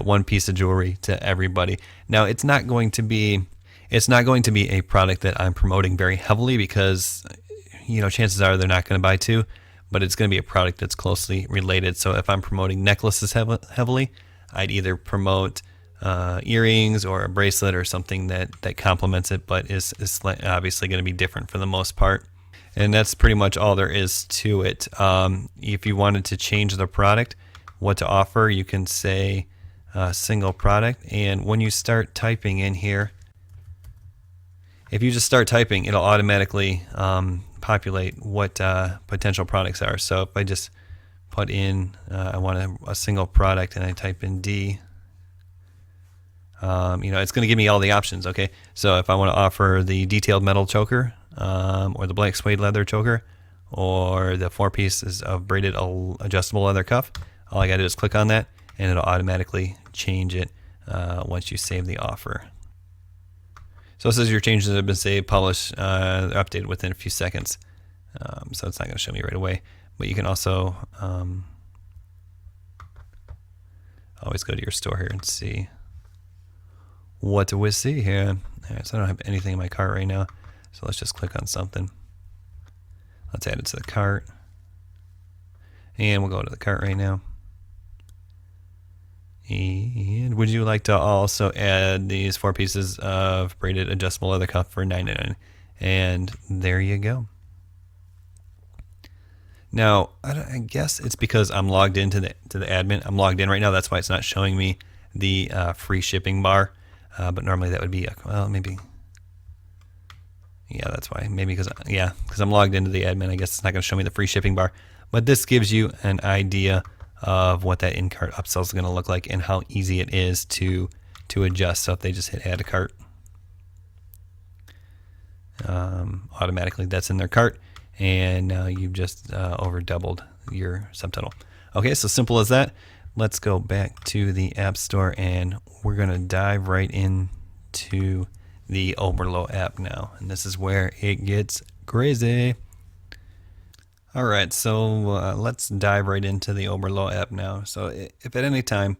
one piece of jewelry to everybody. Now, it's not going to be a product that I'm promoting very heavily, because chances are they're not going to buy two, but it's going to be a product that's closely related. So if I'm promoting necklaces heavily, I'd either promote earrings or a bracelet or something that complements it, but is obviously going to be different for the most part. And that's pretty much all there is to it. If you wanted to change the product, what to offer, you can say single product. And when you start typing in here, if you just start typing, it'll automatically populate what potential products are. So if I just put in, I want a single product, and I type in D, it's going to give me all the options. Okay, so if I want to offer the detailed metal choker, or the black suede leather choker, or the 4 pieces of braided adjustable leather cuff, all I got to do is click on that, and it'll automatically change it once you save the offer. So it says your changes have been saved, published, updated within a few seconds. So it's not going to show me right away. But you can also always go to your store here and see what do we see here. All right, so I don't have anything in my cart right now. So let's just click on something. Let's add it to the cart. And we'll go to the cart right now. And would you like to also add these 4 pieces of braided adjustable leather cuff for $9.99? And there you go. Now, I guess it's because I'm logged into the admin. I'm logged in right now. That's why it's not showing me the free shipping bar. But normally that would be, maybe. Yeah, that's why. Maybe because I'm logged into the admin. I guess it's not going to show me the free shipping bar. But this gives you an idea of what that in-cart upsell is going to look like and how easy it is to adjust. So if they just hit add to cart, automatically that's in their cart, and now you've just over doubled your subtotal. Okay, so simple as that. Let's go back to the App Store, and we're going to dive right into the Oberlo app now, and this is where it gets crazy. All right, so let's dive right into the Oberlo app now. So if at any time,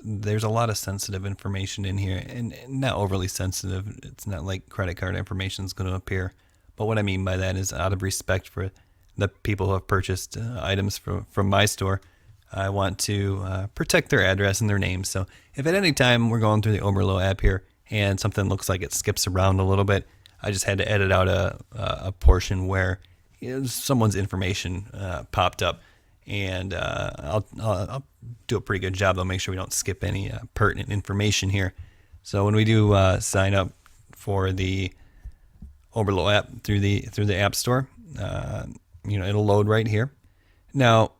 there's a lot of sensitive information in here, and not overly sensitive. It's not like credit card information is going to appear. But what I mean by that is, out of respect for the people who have purchased items from my store, I want to protect their address and their names. So if at any time we're going through the Oberlo app here and something looks like it skips around a little bit, I just had to edit out a portion where someone's information popped up, and I'll do a pretty good job. I'll make sure we don't skip any pertinent information here. So when we do sign up for the Oberlo app through the App Store, it'll load right here. Now,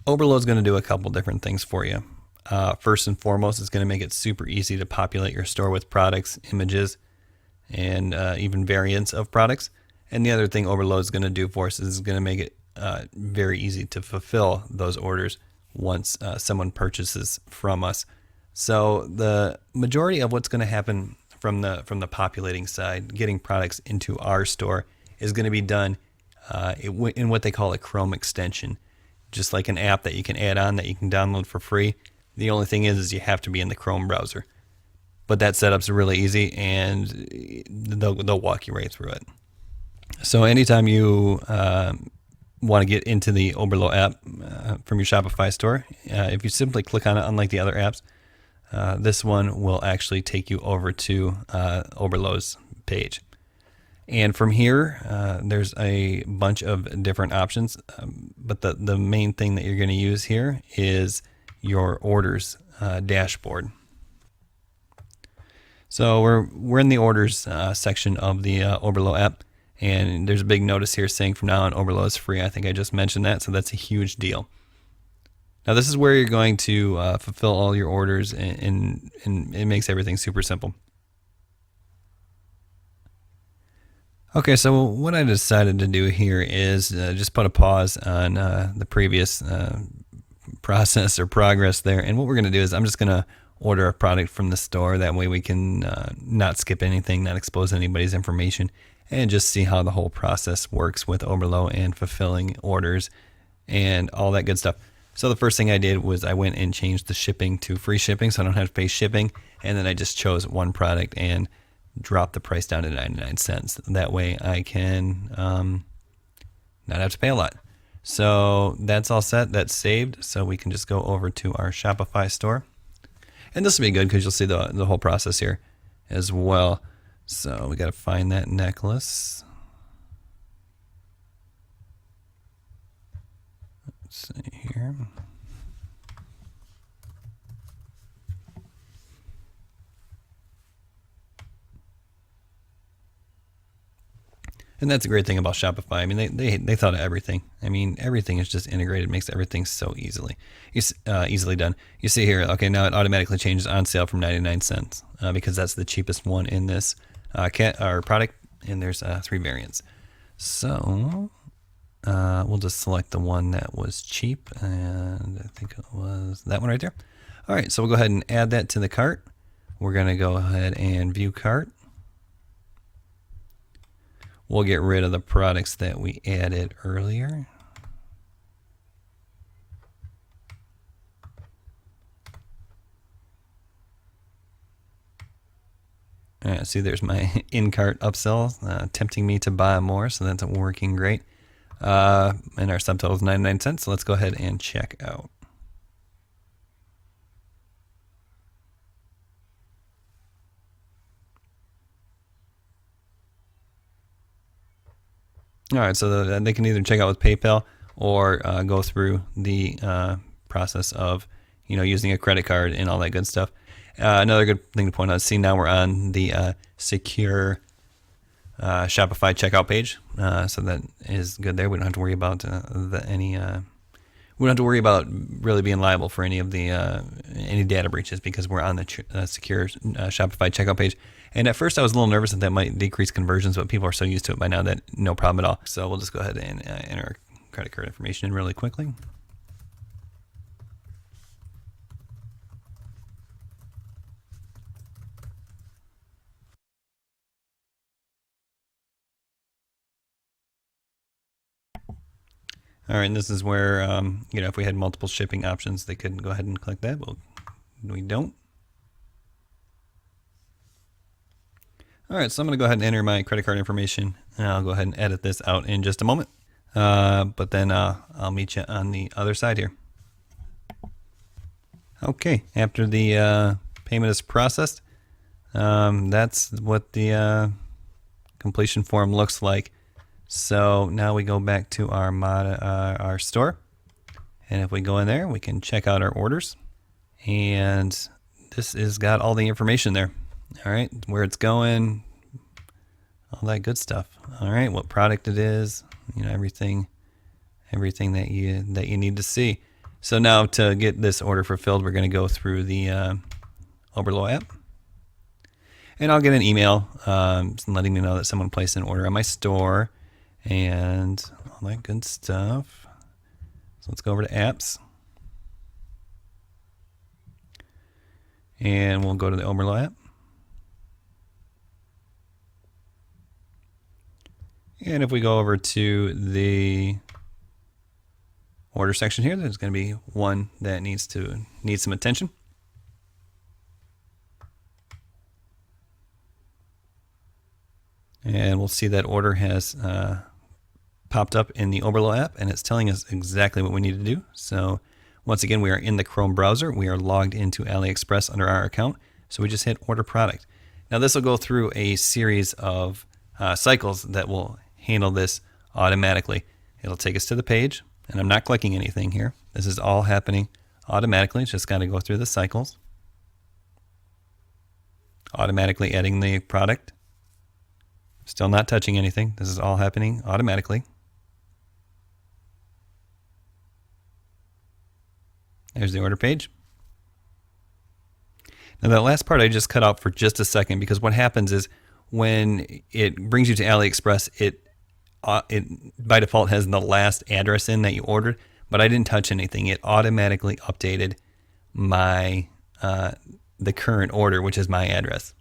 Oberlo is going to do a couple different things for you. First and foremost, it's going to make it super easy to populate your store with products, images, and even variants of products. And the other thing Oberlo is going to do for us is going to make it very easy to fulfill those orders once someone purchases from us. So the majority of what's going to happen from the populating side, getting products into our store, is going to be done in what they call a Chrome extension, just like an app that you can add on that you can download for free. The only thing is you have to be in the Chrome browser. But that setup's really easy, and they'll walk you right through it. So anytime you want to get into the Oberlo app from your Shopify store, if you simply click on it, unlike the other apps, this one will actually take you over to Oberlo's page. And from here, there's a bunch of different options, but the main thing that you're going to use here is your orders dashboard. So we're in the orders section of the Oberlo app, and there's a big notice here saying from now on Oberlo is free. I think I just mentioned that, so that's a huge deal. Now this is where you're going to fulfill all your orders, and it makes everything super simple. Okay, so what I decided to do here is just put a pause on the previous process or progress there, and what we're going to do is I'm just going to order a product from the store. That way we can not skip anything, not expose anybody's information, and just see how the whole process works with Oberlo and fulfilling orders and all that good stuff. So the first thing I did was I went and changed the shipping to free shipping, so I don't have to pay shipping, and then I just chose one product and dropped the price down to 99 cents. That way I can not have to pay a lot. So that's all set, that's saved, so we can just go over to our Shopify store. And this will be good because you'll see the whole process here as well. So we got to find that necklace. Let's see here. And that's a great thing about Shopify. I mean, they thought of everything. I mean, everything is just integrated, makes everything so easily done. You see here, okay, now it automatically changes on sale from 99 cents because that's the cheapest one in this product, and there's 3 variants. So we'll just select the one that was cheap, and I think it was that one right there. All right, so we'll go ahead and add that to the cart. We're going to go ahead and view cart. We'll get rid of the products that we added earlier. All right, see there's my in-cart upsell, tempting me to buy more, so that's working great. And our subtotal is 99 cents, so let's go ahead and check out. All right, so they can either check out with PayPal or go through the process of, using a credit card and all that good stuff. Another good thing to point out, see now we're on the secure Shopify checkout page, so that is good there. We don't have to worry about we don't have to worry about really being liable for any of the any data breaches because we're on the secure Shopify checkout page. And at first I was a little nervous that might decrease conversions, but people are so used to it by now that no problem at all. So we'll just go ahead and enter our credit card information in really quickly. All right, and this is where, if we had multiple shipping options, they could go ahead and click that. Well, we don't. All right, so I'm going to go ahead and enter my credit card information, and I'll go ahead and edit this out in just a moment. But then I'll meet you on the other side here. Okay, after the payment is processed, That's what the completion form looks like. So now we go back to our store, and if we go in there, we can check out our orders, and this has got all the information there. All right, where it's going, all that good stuff. All right, what product it is, everything that you need to see. So now to get this order fulfilled, we're going to go through the Oberlo app, and I'll get an email letting me know that someone placed an order on my store and all that good stuff. So let's go over to apps, and we'll go to the Oberlo app. And if we go over to the order section here, there's going to be one that needs some attention. And we'll see that order has popped up in the Oberlo app, and it's telling us exactly what we need to do. So once again, we are in the Chrome browser. We are logged into Aliexpress under our account. So we just hit order product. Now this will go through a series of cycles that will handle this automatically. It'll take us to the page, and I'm not clicking anything here. This is all happening automatically. It's just got to go through the cycles. Automatically adding the product. Still not touching anything. This is all happening automatically. There's the order page. Now that last part I just cut out for just a second, because what happens is when it brings you to AliExpress, it by default has the last address in that you ordered, but I didn't touch anything. It automatically updated my the current order, which is my address.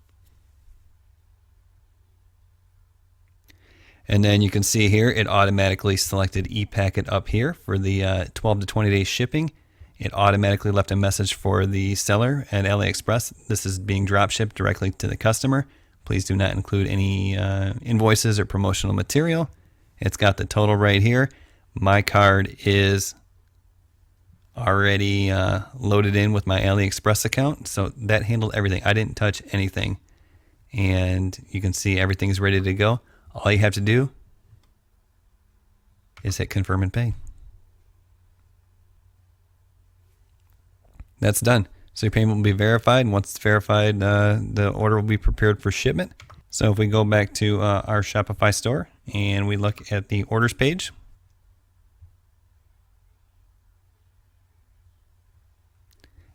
And then you can see here, it automatically selected ePacket up here for the 12 to 20 day shipping. It automatically left a message for the seller at AliExpress. This is being drop shipped directly to the customer. Please do not include any invoices or promotional material. It's got the total right here. My card is already loaded in with my AliExpress account. So that handled everything. I didn't touch anything. And you can see everything's ready to go. All you have to do is hit confirm and pay. That's done. So your payment will be verified. And once it's verified, the order will be prepared for shipment. So if we go back to our Shopify store and we look at the orders page,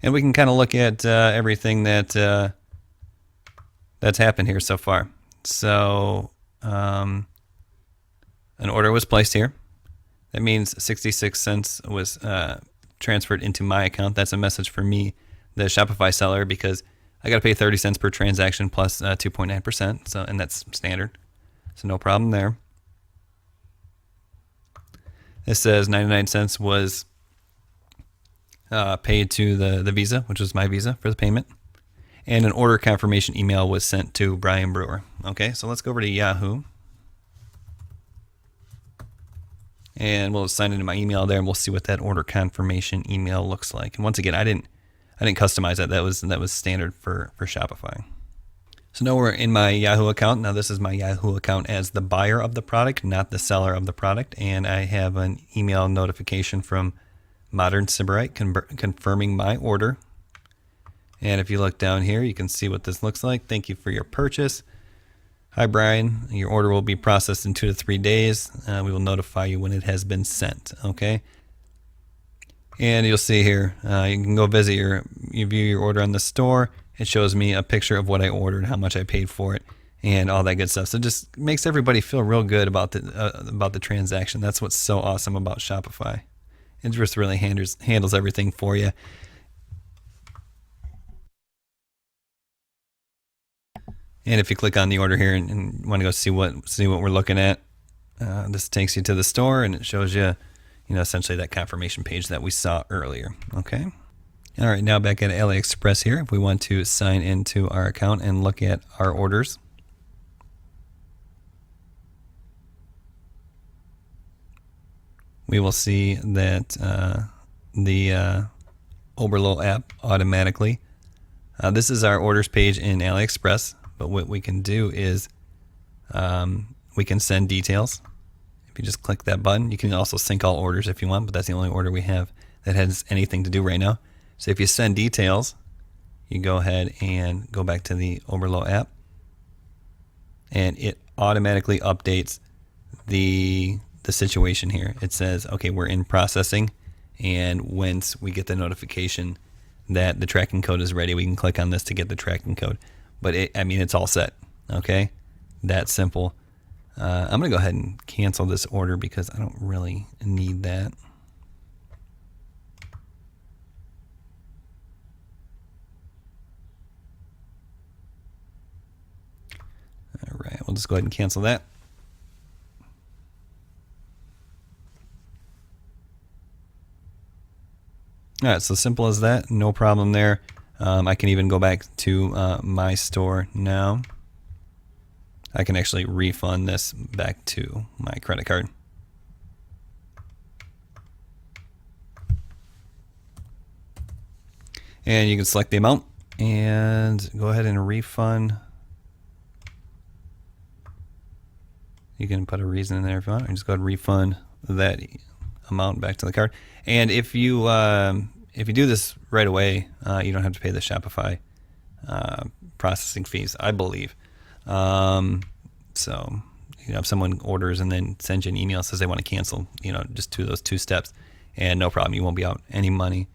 and we can kind of look at everything that's happened here so far. So an order was placed here. That means 66 cents was transferred into my account. That's a message for me, the Shopify seller, because I got to pay 30 cents per transaction plus 2.9%. So, and that's standard. So no problem there. This says 99 cents was paid to the Visa, which was my Visa for the payment. And an order confirmation email was sent to Brian Brewer. Okay, so let's go over to Yahoo. And we'll sign into my email there, and we'll see what that order confirmation email looks like. And once again, I didn't customize that. That was standard for Shopify. So now we're in my Yahoo account. Now this is my Yahoo account as the buyer of the product, not the seller of the product. And I have an email notification from Modern Sybarite confirming my order. And if you look down here, you can see what this looks like. Thank you for your purchase. Hi, Brian. Your order will be processed in 2 to 3 days. We will notify you when it has been sent. Okay. And you'll see here, you can go visit you view your order on the store. It shows me a picture of what I ordered, how much I paid for it, and all that good stuff. So it just makes everybody feel real good about the transaction. That's what's so awesome about Shopify. It just really handles everything for you. And if you click on the order here and want to go see what we're looking at, this takes you to the store, and it shows you, essentially that confirmation page that we saw earlier. Okay. All right. Now back at AliExpress here, if we want to sign into our account and look at our orders, we will see that the Oberlo app automatically This is our orders page in AliExpress, but what we can do is we can send details. If you just click that button, you can also sync all orders if you want, but that's the only order we have that has anything to do right now. So if you send details, you go ahead and go back to the Oberlo app, and it automatically updates the situation here. It says, okay, we're in processing, and once we get the notification that the tracking code is ready, we can click on this to get the tracking code. But it's all set. Okay, that simple. I'm gonna go ahead and cancel this order because I don't really need that. All right, we'll just go ahead and cancel that. All right, so simple as that, no problem there. I can even go back to my store now. I can actually refund this back to my credit card. And you can select the amount and go ahead and refund. You can put a reason in there if you want, or just go ahead and refund that amount back to the card. And if you do this right away, you don't have to pay the Shopify processing fees, I believe. So if someone orders and then sends you an email says they want to cancel, just do those two steps, and no problem, you won't be out any money.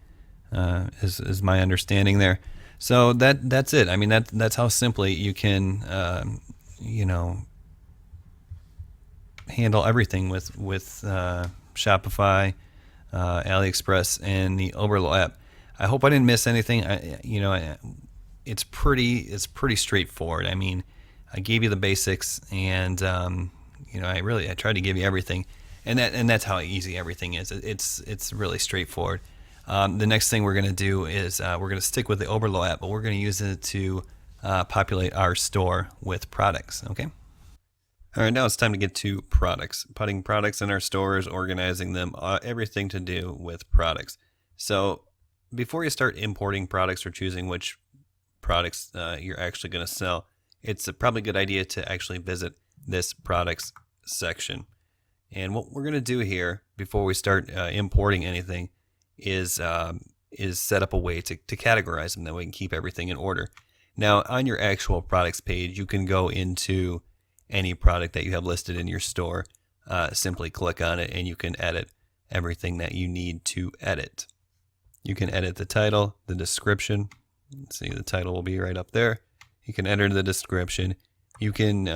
Is my understanding there. So that's it. I mean, that's how simply you can handle everything with Shopify, Aliexpress, and the Oberlo app. I hope I didn't miss anything. It's pretty straightforward. I mean, I gave you the basics, and I tried to give you everything, and that's how easy everything is. It's really straightforward. The next thing we're going to do is we're going to stick with the Oberlo app, but we're going to use it to populate our store with products. Okay. All right, now it's time to get to products. Putting products in our stores, organizing them, everything to do with products. So before you start importing products or choosing which products you're actually going to sell, it's probably a good idea to actually visit this products section. And what we're going to do here before we start importing anything is set up a way to categorize them, that we can keep everything in order. Now, on your actual products page, you can go into any product that you have listed in your store, simply click on it, and you can edit everything that you need to edit. You can edit the title, the description. See, the title will be right up there. You can enter the description. You can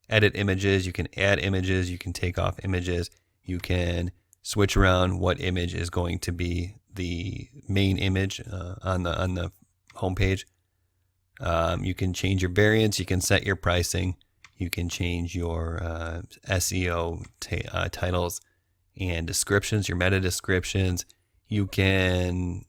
edit images. You can add images. You can take off images. You can switch around what image is going to be the main image on the home page. You can change your variants. You can set your pricing. You can change your SEO titles and descriptions, your meta descriptions. You can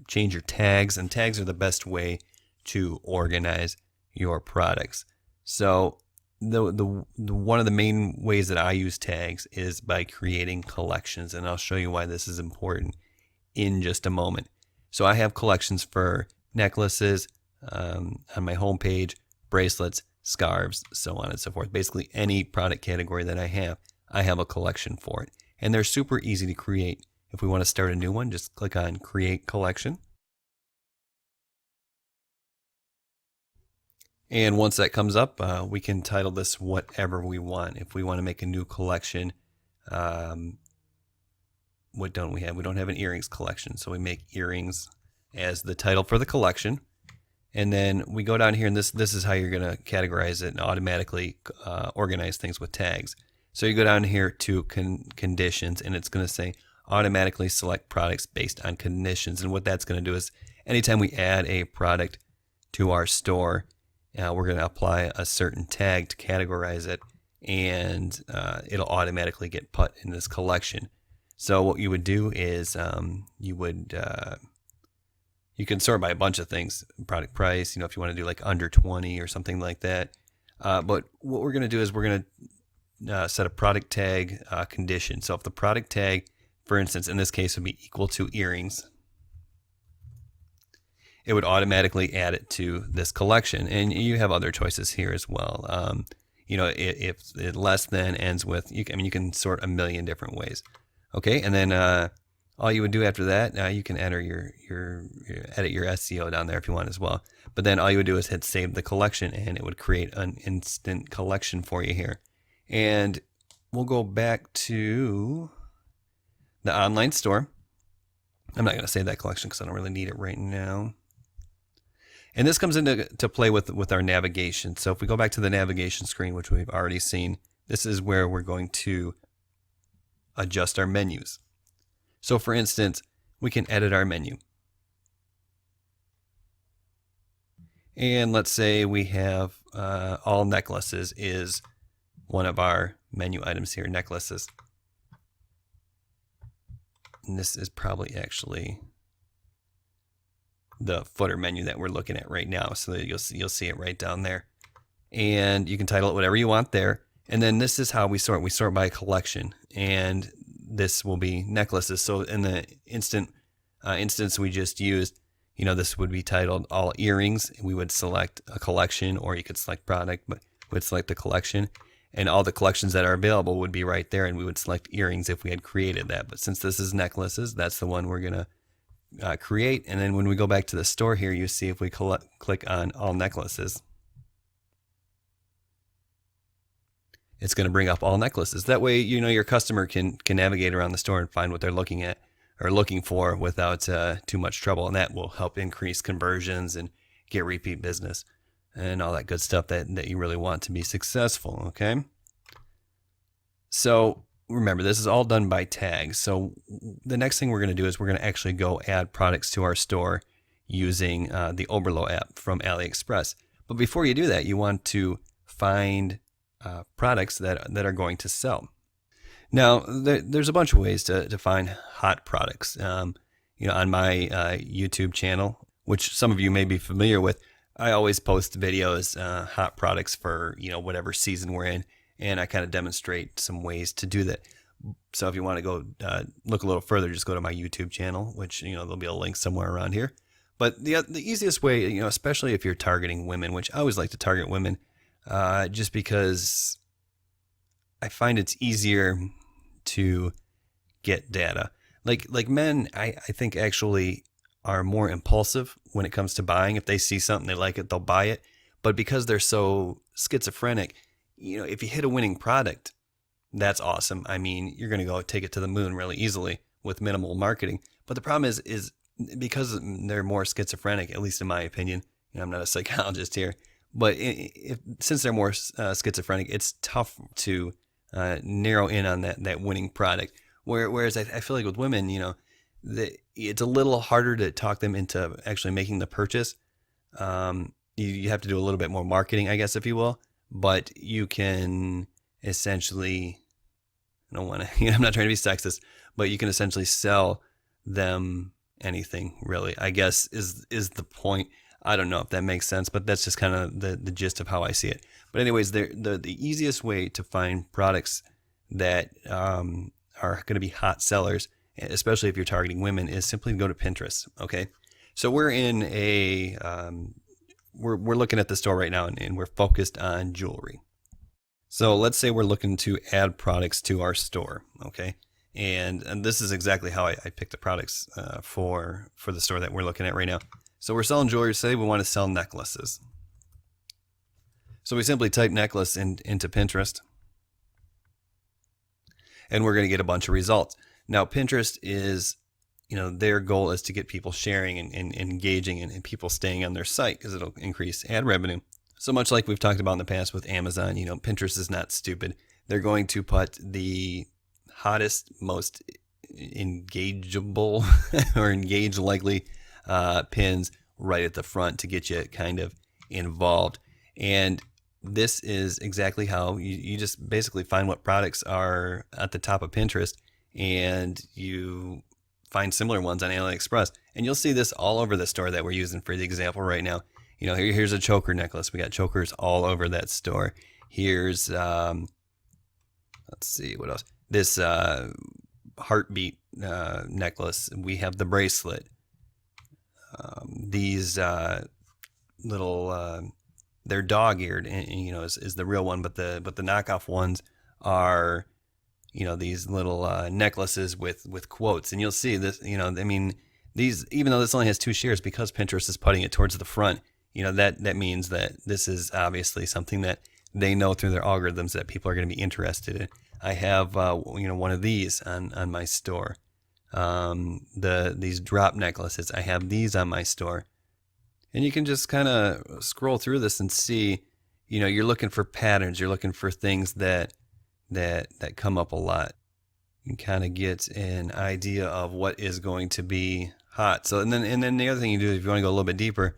change your tags, and tags are the best way to organize your products. So the one of the main ways that I use tags is by creating collections, and I'll show you why this is important in just a moment. So I have collections for necklaces on my homepage, bracelets, scarves, so on and so forth. Basically any product category that I have a collection for it. And they're super easy to create. If we want to start a new one, just click on Create Collection. And once that comes up, we can title this whatever we want. If we want to make a new collection, what don't we have? We don't have an earrings collection, so we make earrings as the title for the collection. And then we go down here, and this is how you're going to categorize it and automatically organize things with tags. So you go down here to conditions, and it's going to say automatically select products based on conditions. And what that's going to do is anytime we add a product to our store, we're going to apply a certain tag to categorize it, and it'll automatically get put in this collection. So what you would do is you can sort by a bunch of things, product price, if you want to do like under 20 or something like that. But what we're going to do is we're going to set a product tag condition. So if the product tag, for instance, in this case would be equal to earrings, it would automatically add it to this collection. And you have other choices here as well. If it less than ends with, you can sort a million different ways. Okay, and then all you would do after that, you can enter edit your SEO down there if you want as well. But then all you would do is hit save the collection, and it would create an instant collection for you here. And we'll go back to the online store. I'm not going to save that collection because I don't really need it right now. And this comes into play with our navigation. So if we go back to the navigation screen, which we've already seen, this is where we're going to adjust our menus. So for instance, we can edit our menu. And let's say we have all necklaces is one of our menu items here, necklaces. And this is probably actually the footer menu that we're looking at right now. So that you'll see it right down there. And you can title it whatever you want there. And then this is how we sort. We sort by collection. And this will be necklaces. So in the instance we just used, this would be titled all earrings. We would select a collection, or you could select product, but we would select the collection. And all the collections that are available would be right there, and we would select earrings if we had created that. But since this is necklaces, that's the one we're going to create. And then when we go back to the store here, you see if we click on all necklaces, it's going to bring up all necklaces. That way, your customer can navigate around the store and find what they're looking at or looking for without too much trouble. And that will help increase conversions and get repeat business and all that good stuff that you really want to be successful, okay? So remember, this is all done by tags. So the next thing we're going to do is we're going to actually go add products to our store using the Oberlo app from Aliexpress. But before you do that, you want to find products that are going to sell. Now, there's a bunch of ways to find hot products. On my YouTube channel, which some of you may be familiar with, I always post videos, hot products for, whatever season we're in, and I kind of demonstrate some ways to do that. So if you want to go look a little further, just go to my YouTube channel, which, there'll be a link somewhere around here. But the easiest way, especially if you're targeting women, which I always like to target women, just because I find it's easier to get data. Like men, I think actually are more impulsive when it comes to buying. If they see something, they like it, they'll buy it. But because they're so schizophrenic, if you hit a winning product, that's awesome. I mean, you're going to go take it to the moon really easily with minimal marketing. But the problem is because they're more schizophrenic, at least in my opinion, I'm not a psychologist here, but since they're more schizophrenic, it's tough to narrow in on that winning product. Whereas I feel like with women, it's a little harder to talk them into actually making the purchase. You have to do a little bit more marketing, I guess, if you will. But you can essentially, I'm not trying to be sexist, but you can essentially sell them anything, really, I guess is the point. I don't know if that makes sense, but that's just kind of the gist of how I see it. But anyways, the easiest way to find products that are going to be hot sellers, especially if you're targeting women, is simply go to Pinterest. Okay, so we're in we're looking at the store right now, and we're focused on jewelry. So let's say we're looking to add products to our store. Okay, and this is exactly how I picked the products for the store that we're looking at right now. So we're selling jewelry. Say we want to sell necklaces. So we simply type necklace into Pinterest, and we're going to get a bunch of results. Now, Pinterest is, their goal is to get people sharing and engaging and people staying on their site because it'll increase ad revenue. So much like we've talked about in the past with Amazon, Pinterest is not stupid. They're going to put the hottest, most engageable or engage likely pins right at the front to get you kind of involved. And this is exactly how you just basically find what products are at the top of Pinterest, and you find similar ones on Aliexpress. And you'll see this all over the store that we're using for the example right now. Here's a choker necklace. We got chokers all over that store. Here's, let's see, what else? This heartbeat necklace. We have the bracelet. these little they're dog-eared, and is the real one, but the knockoff ones are these little necklaces with quotes. And you'll see this, these, even though this only has 2 shares, because Pinterest is putting it towards the front, that means that this is obviously something that they know through their algorithms that people are going to be interested in. I have one of these on my store. These drop necklaces, I have these on my store. And you can just kind of scroll through this and see, you're looking for patterns, you're looking for things that come up a lot. You can kind of get an idea of what is going to be hot. So and then the other thing you do, if you want to go a little bit deeper,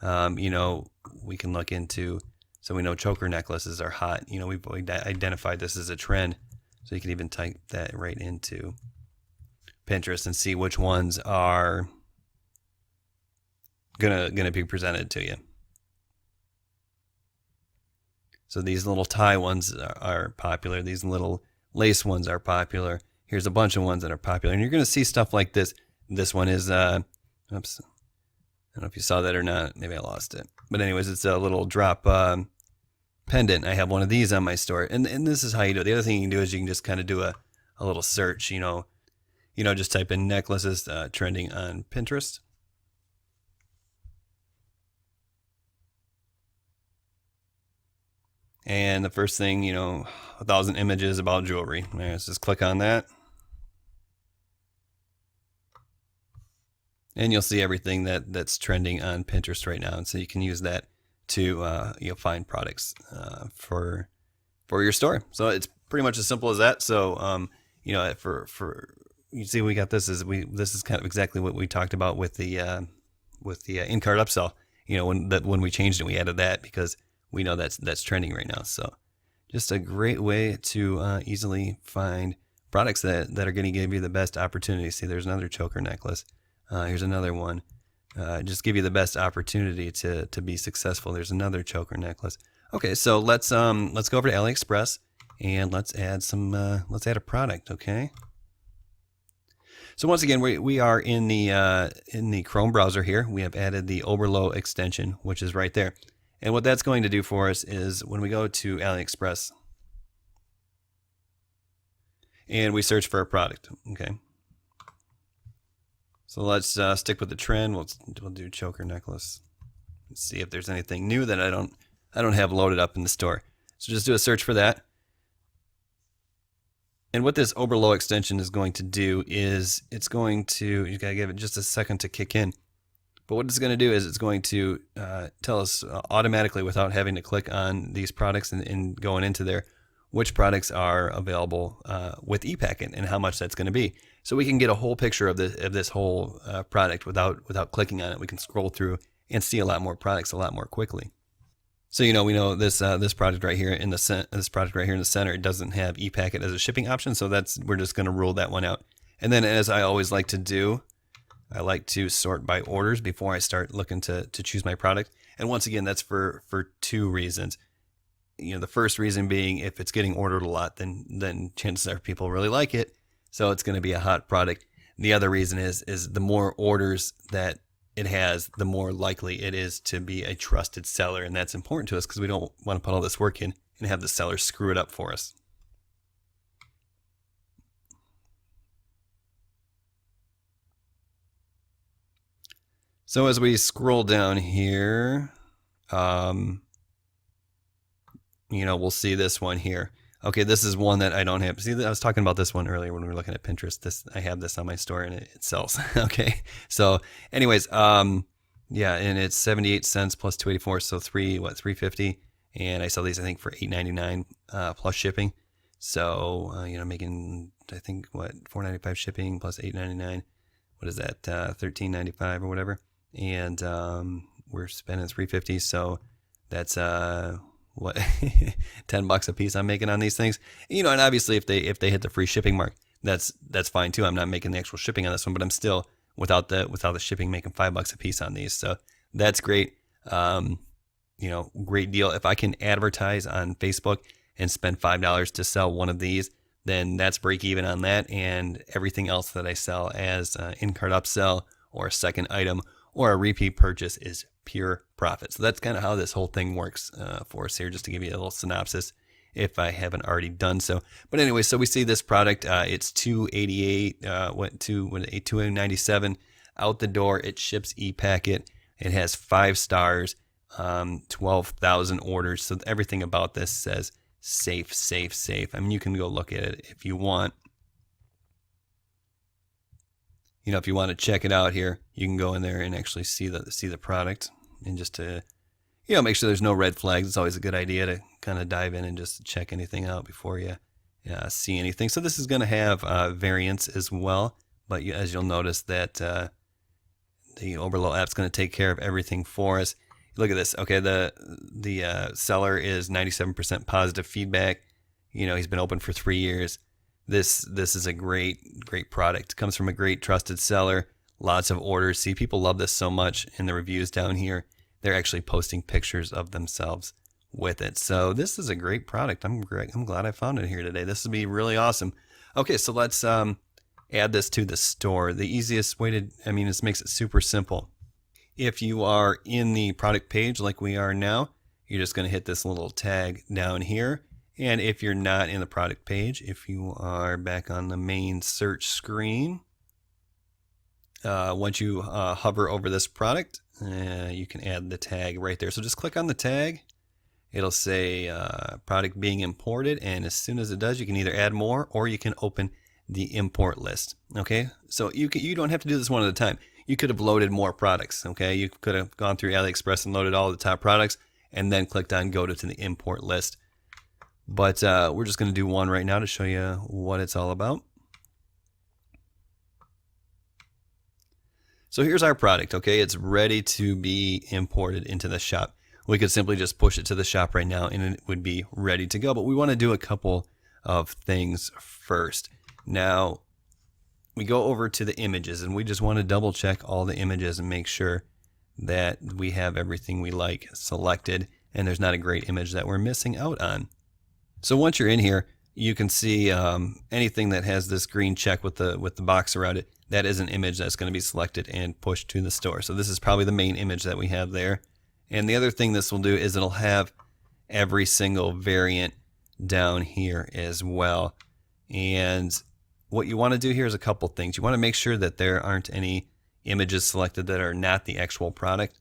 we can look into, so we know choker necklaces are hot. We've identified this as a trend, so you can even type that right into Pinterest and see which ones are gonna be presented to you. So these little tie ones are popular. These little lace ones are popular. Here's a bunch of ones that are popular, and you're going to see stuff like this. This one is, oops, I don't know if you saw that or not. Maybe I lost it. But anyways, it's a little drop pendant. I have one of these on my store, and this is how you do it. The other thing you can do is you can just kind of do a little search. Just type in necklaces trending on Pinterest. And the first thing, 1,000 images about jewelry. Let's just click on that. And you'll see everything that's trending on Pinterest right now. And so you can use that to find products for your store. So it's pretty much as simple as that. So for you see, we got this is kind of exactly what we talked about with the in-cart upsell. When we changed it, we added that because we know that's trending right now. So just a great way to easily find products that are going to give you the best opportunity. See, there's another choker necklace. Here's another one. Just give you the best opportunity to be successful. There's another choker necklace. Okay, so let's go over to Aliexpress and let's add a product. Okay. So once again, we are in the Chrome browser here. We have added the Oberlo extension, which is right there. And what that's going to do for us is when we go to Aliexpress and we search for a product, okay. So let's stick with the trend. We'll do choker necklace. Let's see if there's anything new that I don't have loaded up in the store. So just do a search for that. And what this Oberlo extension is going to do is you gotta give it just a second to kick in. But what it's going to do is it's going to tell us automatically, without having to click on these products and going into there, which products are available with ePacket and how much that's going to be. So we can get a whole picture of this whole product without clicking on it. We can scroll through and see a lot more products a lot more quickly. So we know this product right here in the center, it doesn't have ePacket as a shipping option. So we're just going to rule that one out. And then, as I always like to do, I like to sort by orders before I start looking to choose my product. And once again, that's for 2 reasons. The first reason being, if it's getting ordered a lot, then chances are people really like it, so it's going to be a hot product. The other reason is the more orders that it has, the more likely it is to be a trusted seller, and that's important to us because we don't want to put all this work in and have the seller screw it up for us. So as we scroll down here, we'll see this one here. Okay, this is one that I don't have. See, I was talking about this one earlier when we were looking at Pinterest. I have this on my store and it sells. Okay, so anyways, and it's 78 cents plus 284, so $350, and I sell these I think for $8.99 plus shipping. So making I think $4.95 shipping plus $8.99. What is that? $13.95 or whatever. And we're spending $350, so that's $10 a piece I'm making on these things. And obviously if they hit the free shipping mark, that's fine too. I'm not making the actual shipping on this one, but I'm still without the shipping making $5 a piece on these. So that's great. Great deal. If I can advertise on Facebook and spend $5 to sell one of these, then that's break even on that, and everything else that I sell as in-cart upsell or a second item or a repeat purchase is pure profit. So that's kind of how this whole thing works for us here, just to give you a little synopsis if I haven't already done so. But anyway, so we see this product, it's $288, went to $297 out the door. It ships e-packet. It has 5 stars, 12,000 orders. So everything about this says safe, safe, safe. I mean, you can go look at it if you want. You know, if you want to check it out here, you can go in there and actually see the product, and just to, you know, make sure there's no red flags. It's always a good idea to kind of dive in and just check anything out before you see anything. So this is going to have variants as well, but as you'll notice that the Oberlo app's going to take care of everything for us. Look at this. Okay, the seller is 97% positive feedback. You know, he's been open for 3 years. This is a great product. It comes from a great trusted seller. Lots of orders. See, people love this so much in the reviews down here. They're actually posting pictures of themselves with it. So this is a great product. I'm glad I found it here today. This will be really awesome. Okay, so let's add this to the store. The easiest way to, this makes it super simple. If you are in the product page like we are now, you're just going to hit this little tag down here. And if you're not in the product page, if you are back on the main search screen, once you hover over this product, you can add the tag right there. So just click on the tag. It'll say product being imported, and as soon as it does, you can either add more or you can open the import list. Okay, so you don't have to do this one at a time. You could have loaded more products. Okay, you could have gone through Aliexpress and loaded all the top products, and then clicked on go to the import list. But we're just going to do one right now to show you what it's all about. So here's our product, okay? It's ready to be imported into the shop. We could simply just push it to the shop right now and it would be ready to go. But we want to do a couple of things first. Now, we go over to the images and we just want to double check all the images and make sure that we have everything we like selected and there's not a great image that we're missing out on. So once you're in here, you can see anything that has this green check with the box around it. That is an image that's going to be selected and pushed to the store. So this is probably the main image that we have there. And the other thing this will do is it'll have every single variant down here as well. And what you want to do here is a couple things. You want to make sure that there aren't any images selected that are not the actual product,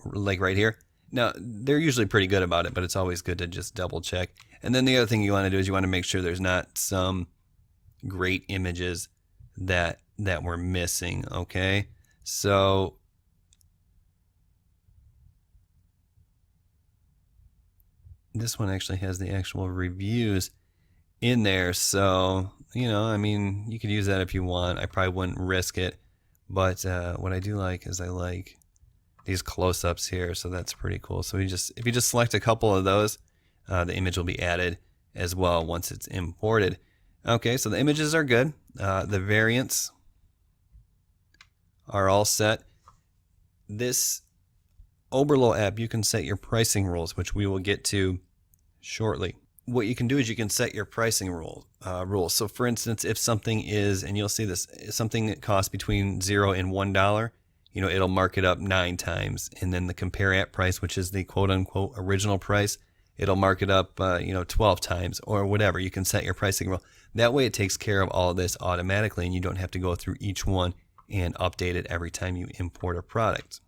like right here. Now, they're usually pretty good about it, but it's always good to just double check. And then the other thing you want to do is you want to make sure there's not some great images that we're missing, okay? So this one actually has the actual reviews in there. So, you could use that if you want. I probably wouldn't risk it. But what I do like is I like these close-ups here, so that's pretty cool. So if you just select a couple of those, the image will be added as well once it's imported. Okay, so the images are good. The variants are all set. This Oberlo app, you can set your pricing rules, which we will get to shortly. What you can do is you can set your pricing rules. So for instance, if something is, and you'll see this, something that costs between $0 and $1, it'll mark it up 9 times. And then the compare app price, which is the quote unquote original price, it'll mark it up 12 times or whatever. You can set your pricing rule. That way it takes care of all of this automatically and you don't have to go through each one and update it every time you import a product.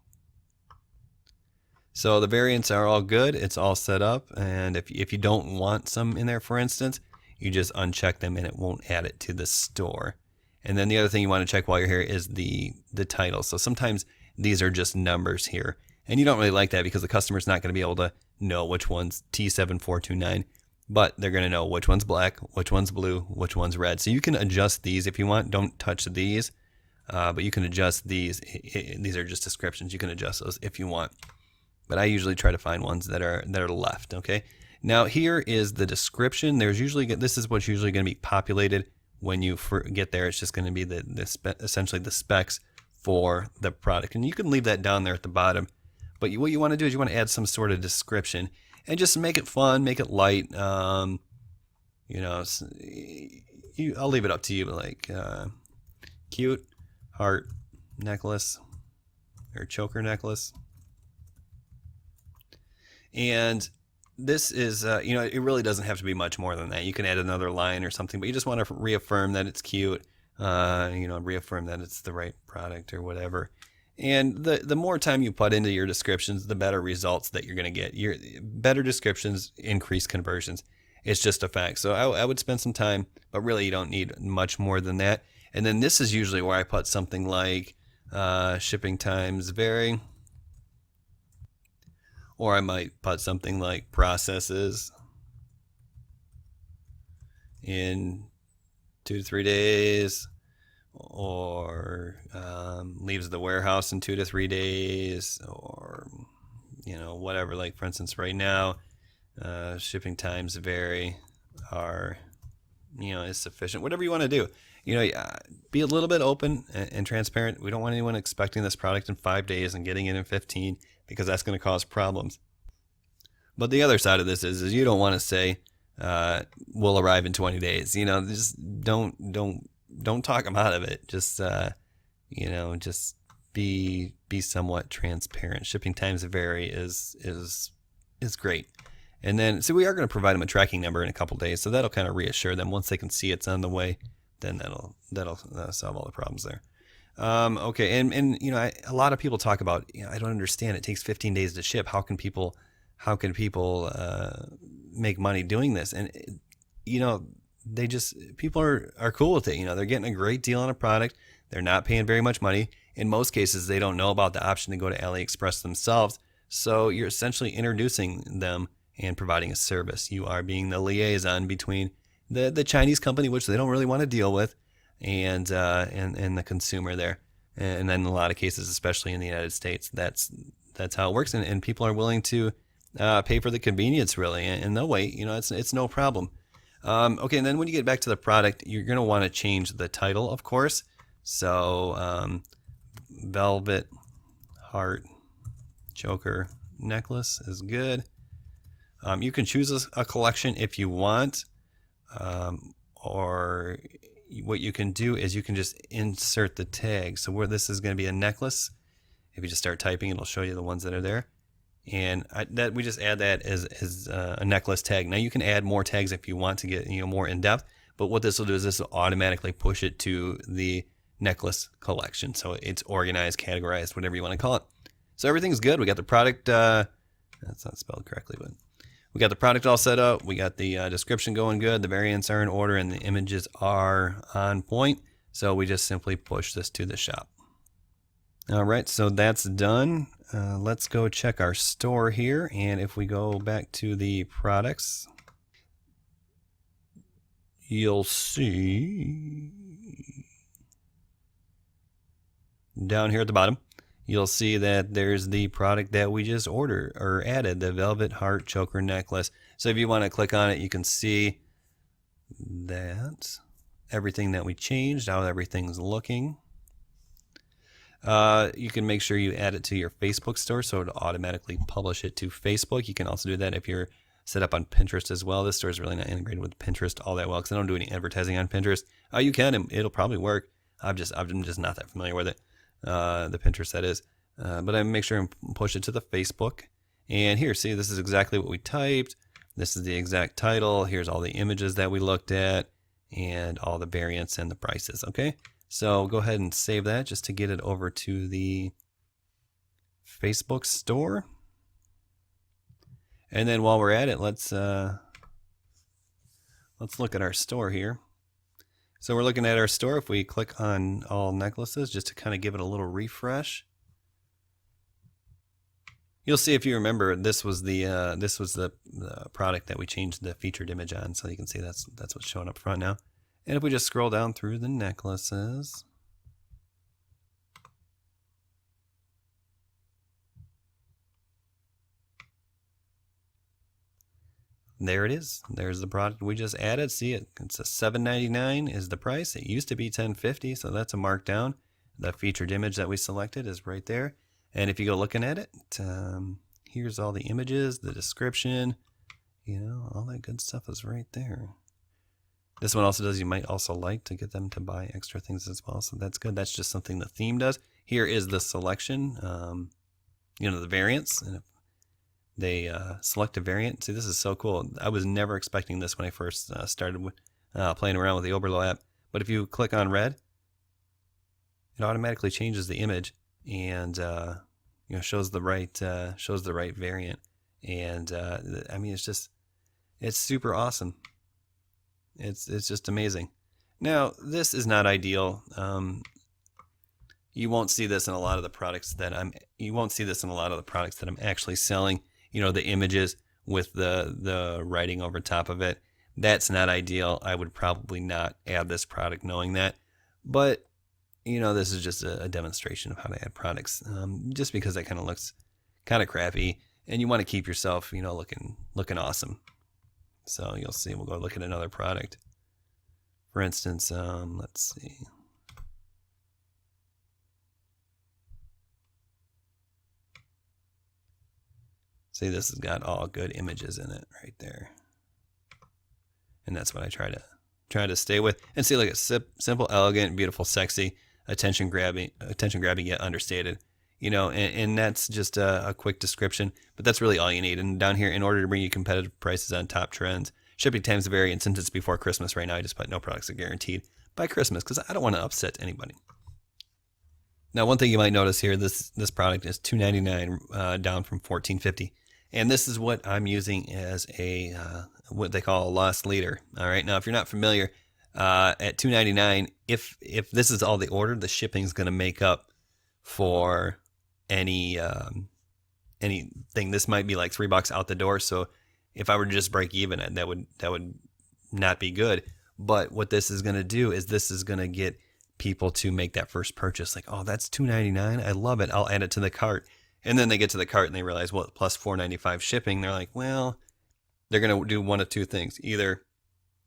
So the variants are all good. It's all set up. And if you don't want some in there, for instance, you just uncheck them and it won't add it to the store. And then the other thing you want to check while you're here is the title. So sometimes these are just numbers here. And you don't really like that because the customer's not going to be able to know which one's T7429, but they're going to know which one's black, which one's blue, which one's red. So you can adjust these if you want. Don't touch these, but you can adjust these. These are just descriptions. You can adjust those if you want. But I usually try to find ones that are left, okay? Now here is the description. This is what's usually going to be populated when you get there. It's just going to be essentially the specs for the product. And you can leave that down there at the bottom. But what you want to do is you want to add some sort of description and just make it fun, make it light. I'll leave it up to you, like cute heart necklace. or choker necklace. And this is, it really doesn't have to be much more than that. You can add another line or something, but you just want to reaffirm that it's cute, reaffirm that it's the right product or whatever. And the more time you put into your descriptions, the better results that you're going to get. Your better descriptions increase conversions. It's just a fact. So I would spend some time, but really you don't need much more than that. And then this is usually where I put something like shipping times vary. Or I might put something like processes in 2 to 3 days, or leaves the warehouse in 2 to 3 days, or whatever. Like for instance, right now, shipping times vary, are is sufficient. Whatever you want to do, be a little bit open and transparent. We don't want anyone expecting this product in 5 days and getting it in 15, because that's going to cause problems. But the other side of this is you don't want to say will arrive in 20 days. Just don't talk them out of it. Just just be somewhat transparent. Shipping times vary is great. And then we are going to provide them a tracking number in a couple days, so that'll kind of reassure them. Once they can see it's on the way, then that'll solve all the problems there. Okay, and a lot of people talk about, I don't understand. It takes 15 days to ship. How can people make money doing this? And people are cool with it. They're getting a great deal on a product. They're not paying very much money. In most cases, they don't know about the option to go to Aliexpress themselves. So you're essentially introducing them and providing a service. You are being the liaison between the Chinese company, which they don't really want to deal with, and the consumer there. And then in a lot of cases, especially in the United States, that's how it works. And people are willing to pay for the convenience, really, and they'll wait. It's no problem. Okay, and then when you get back to the product, you're going to want to change the title, of course. So velvet heart choker necklace is good. You can choose a collection if you want, or what you can do is you can just insert the tag. So where this is going to be a necklace, if you just start typing, it'll show you the ones that are there. And we just add that as a necklace tag. Now you can add more tags if you want to get more in depth. But what this will do is this will automatically push it to the necklace collection. So it's organized, categorized, whatever you want to call it. So everything's good. We got the product. That's not spelled correctly, but we got the product all set up. We got the description going good. The variants are in order and the images are on point. So we just simply push this to the shop. All right, so that's done. Let's go check our store here. And if we go back to the products, you'll see down here at the bottom, you'll see that there's the product that we just ordered or added, the velvet heart choker necklace. So if you want to click on it, you can see that everything that we changed, how everything's looking. You can make sure you add it to your Facebook store so it'll automatically publish it to Facebook. You can also do that if you're set up on Pinterest as well. This store is really not integrated with Pinterest all that well because I don't do any advertising on Pinterest. You can, and it'll probably work. I'm just not that familiar with it. The Pinterest, that is. But I make sure and push it to the Facebook. And here, see, this is exactly what we typed. This is the exact title. Here's all the images that we looked at and all the variants and the prices. Okay. So go ahead and save that just to get it over to the Facebook store. And then while we're at it, let's look at our store here. So we're looking at our store. If we click on all necklaces, just to kind of give it a little refresh, you'll see, if you remember, this was the product that we changed the featured image on. So you can see that's what's showing up front now. And if we just scroll down through the necklaces, there it is. There's the product we just added. See it? It's a $7.99 is the price. It used to be $10.50, so that's a markdown. The featured image that we selected is right there. And if you go looking at it, here's all the images, the description, all that good stuff is right there. This one also does, you might also like to get them to buy extra things as well. So that's good. That's just something the theme does. here is the selection, the variants. And if they select a variant, see, this is so cool. I was never expecting this when I first started playing around with the Oberlo app. But if you click on red, it automatically changes the image and shows the right variant. And it's super awesome. It's just amazing. Now, this is not ideal. You won't see this in a lot of the products that I'm actually selling. The images with the writing over top of it. That's not ideal. I would probably not add this product knowing that. But, this is just a demonstration of how to add products. Just because that kind of looks kind of crappy, and you want to keep yourself, looking awesome. So you'll see. We'll go look at another product. For instance, let's see. See, this has got all good images in it right there. And that's what I try to stay with. And see, look, it's simple, elegant, beautiful, sexy, attention grabbing yet understated. And that's just a quick description, but that's really all you need. And down here, in order to bring you competitive prices on top trends, shipping times vary, and since it's before Christmas right now, I just put no products are guaranteed by Christmas because I don't want to upset anybody. Now, one thing you might notice here, this product is $2.99 down from $14.50. And this is what I'm using as a what they call a loss leader. All right. Now, if you're not familiar, at $2.99, if this is all they ordered, the shipping is going to make up for anything. This might be like $3 out the door. So if I were to just break even, that would not be good. But what this is going to do is this is going to get people to make that first purchase. Like, oh, that's $2.99. I love it. I'll add it to the cart. And then they get to the cart and they realize, well, plus $4.95 shipping. They're like, well, they're going to do one of two things. Either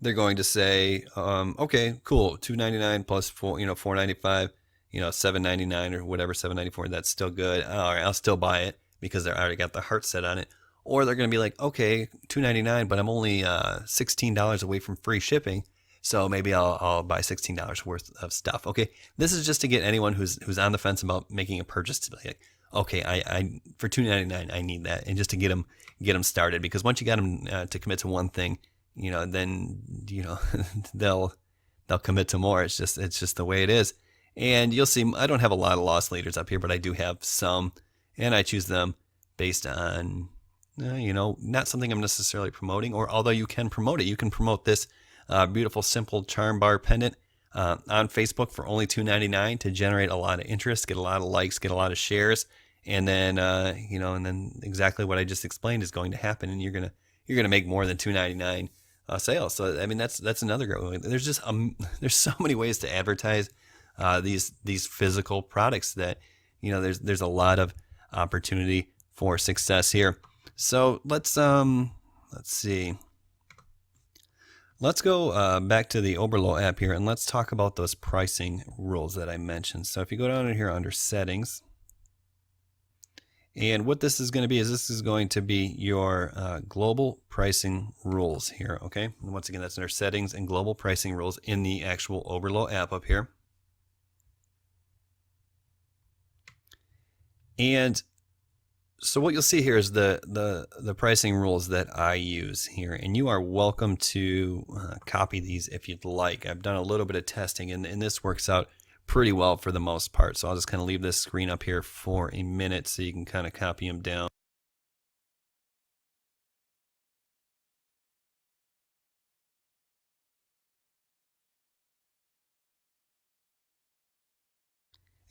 they're going to say, okay, cool, $2.99 plus $4.95, $7.99 or whatever, $7.94. That's still good. All right, I'll still buy it because they already got the heart set on it. Or they're going to be like, okay, $2.99, but I'm only $16 away from free shipping. So maybe I'll buy $16 worth of stuff. Okay, this is just to get anyone who's on the fence about making a purchase to be like, okay, I for $2.99 I need that, and just to get them started, because once you got them to commit to one thing, then they'll commit to more. It's just the way it is. And you'll see, I don't have a lot of loss leaders up here, but I do have some, and I choose them based on not something I'm necessarily promoting, or although you can promote it. You can promote this beautiful, simple charm bar pendant on Facebook for only $2.99 to generate a lot of interest, get a lot of likes, get a lot of shares, and then and then exactly what I just explained is going to happen, and you're gonna make more than $2.99 sales. So I mean that's another great way. There's just there's so many ways to advertise these physical products that there's a lot of opportunity for success here. So let's see. Let's go back to the Oberlo app here, and let's talk about those pricing rules that I mentioned. So if you go down here under settings, and what this is going to be is this is going to be your global pricing rules here, okay? And once again, that's under settings and global pricing rules in the actual Oberlo app up here. And so what you'll see here is the pricing rules that I use here, and you are welcome to copy these if you'd like. I've done a little bit of testing, and this works out pretty well for the most part. So I'll just kind of leave this screen up here for a minute so you can kind of copy them down.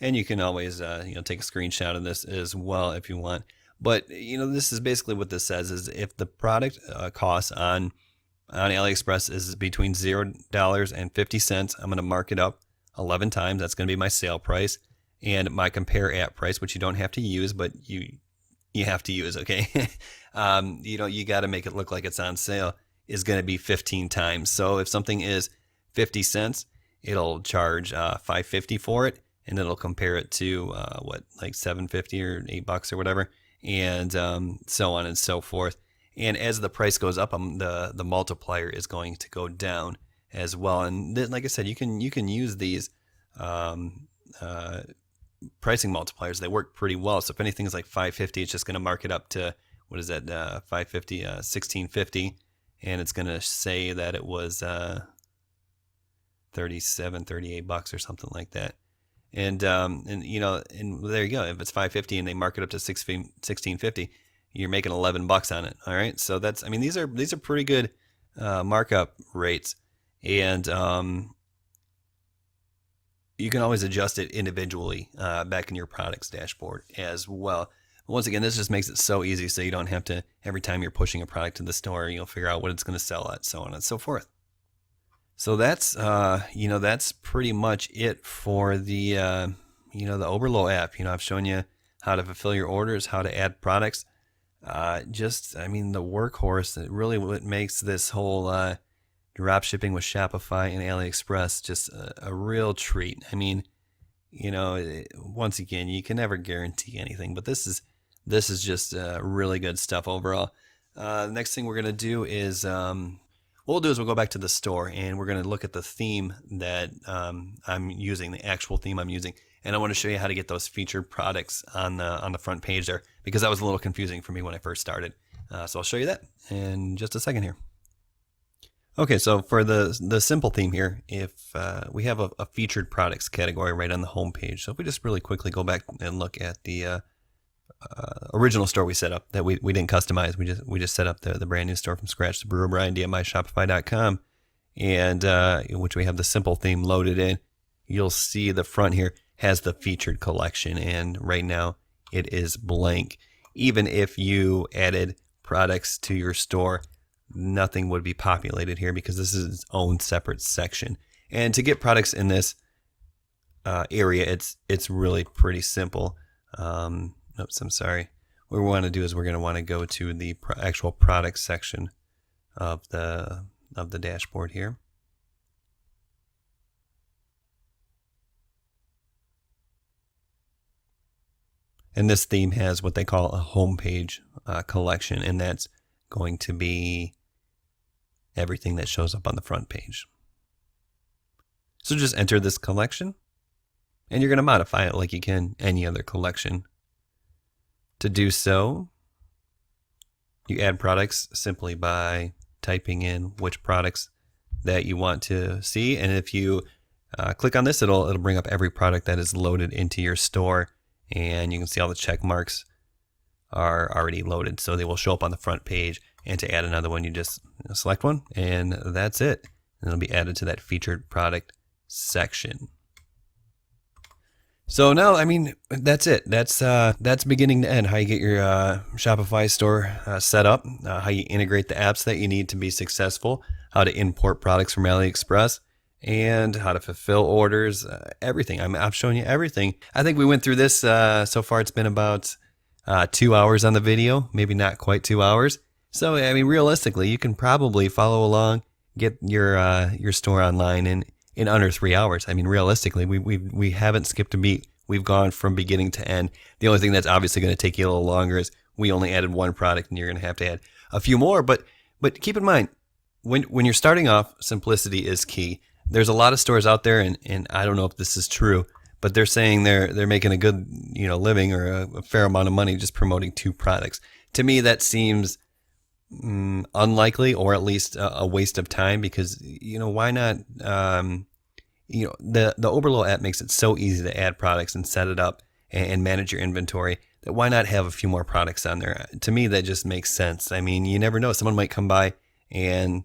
And you can always take a screenshot of this as well if you want. But this is basically what this says is if the product cost on Aliexpress is between $0.50, I'm going to mark it up 11 times. That's going to be my sale price, and my compare app price, which you don't have to use, but you have to use. Okay, you got to make it look like it's on sale, is going to be 15 times. So if something is 50 cents, it'll charge $5.50 for it, and it'll compare it to like $7.50 or $8 or whatever. And so on and so forth. And as the price goes up, the multiplier is going to go down as well. And like I said, you can use these pricing multipliers, they work pretty well. So if anything is like 550, it's just going to mark it up to, what is that, 550, 1650, and it's going to say that it was 38 bucks or something like that. And you know, and there you go. If it's 550 and they mark it up to 1650, you're making 11 bucks on it. All right. So that's, I mean, these are pretty good markup rates, and you can always adjust it individually back in your products dashboard as well. Once again, this just makes it so easy, so you don't have to, every time you're pushing a product to the store, you'll figure out what it's going to sell at, so on and so forth. So that's you know, that's pretty much it for the you know, the Oberlo app. You know, I've shown you how to fulfill your orders, how to add products. Just, I mean, the workhorse, really what makes this whole drop shipping with Shopify and Aliexpress just a real treat. I mean, you know, once again, you can never guarantee anything, but this is just really good stuff overall. The next thing we're gonna do is what we'll do is we'll go back to the store, and we're going to look at the theme that I'm using, the actual theme I'm using. And I want to show you how to get those featured products on the front page there, because that was a little confusing for me when I first started. So I'll show you that in just a second here. Okay, so for the simple theme here, if we have a featured products category right on the home page. So if we just really quickly go back and look at the original store we set up that we didn't customize. We just set up the brand new store from scratch, the Brewer Brian DIY-Shopify.com, and which we have the simple theme loaded in. You'll see the front here has the featured collection, and right now it is blank. Even if you added products to your store, nothing would be populated here because this is its own separate section. And to get products in this area, it's really pretty simple. Oops, I'm sorry. What we want to do is we're going to want to go to the actual product section of the dashboard here. And this theme has what they call a homepage collection, and that's going to be everything that shows up on the front page. So just enter this collection, and you're going to modify it like you can any other collection. To do so, you add products simply by typing in which products that you want to see, and if you click on this, it'll bring up every product that is loaded into your store, and you can see all the check marks are already loaded, so they will show up on the front page. And to add another one, you just select one, and that's it. And it'll be added to that featured product section. So now, I mean, that's it. That's beginning to end. How you get your Shopify store set up, how you integrate the apps that you need to be successful, how to import products from AliExpress, and how to fulfill orders. Everything. I've shown you everything. I think we went through this so far. It's been about 2 hours on the video, maybe not quite 2 hours. So I mean, realistically, you can probably follow along, get your store online in under 3 hours. I mean, realistically, we haven't skipped a beat. We've gone from beginning to end. The only thing that's obviously going to take you a little longer is we only added one product, and you're going to have to add a few more. But keep in mind, when you're starting off, simplicity is key. There's a lot of stores out there, and I don't know if this is true, but they're saying they're making a good living or a fair amount of money just promoting 2 products. To me, that seems unlikely, or at least a waste of time, because why not? The Oberlo app makes it so easy to add products and set it up and manage your inventory, that why not have a few more products on there? To me, that just makes sense. I mean, you never know, someone might come by and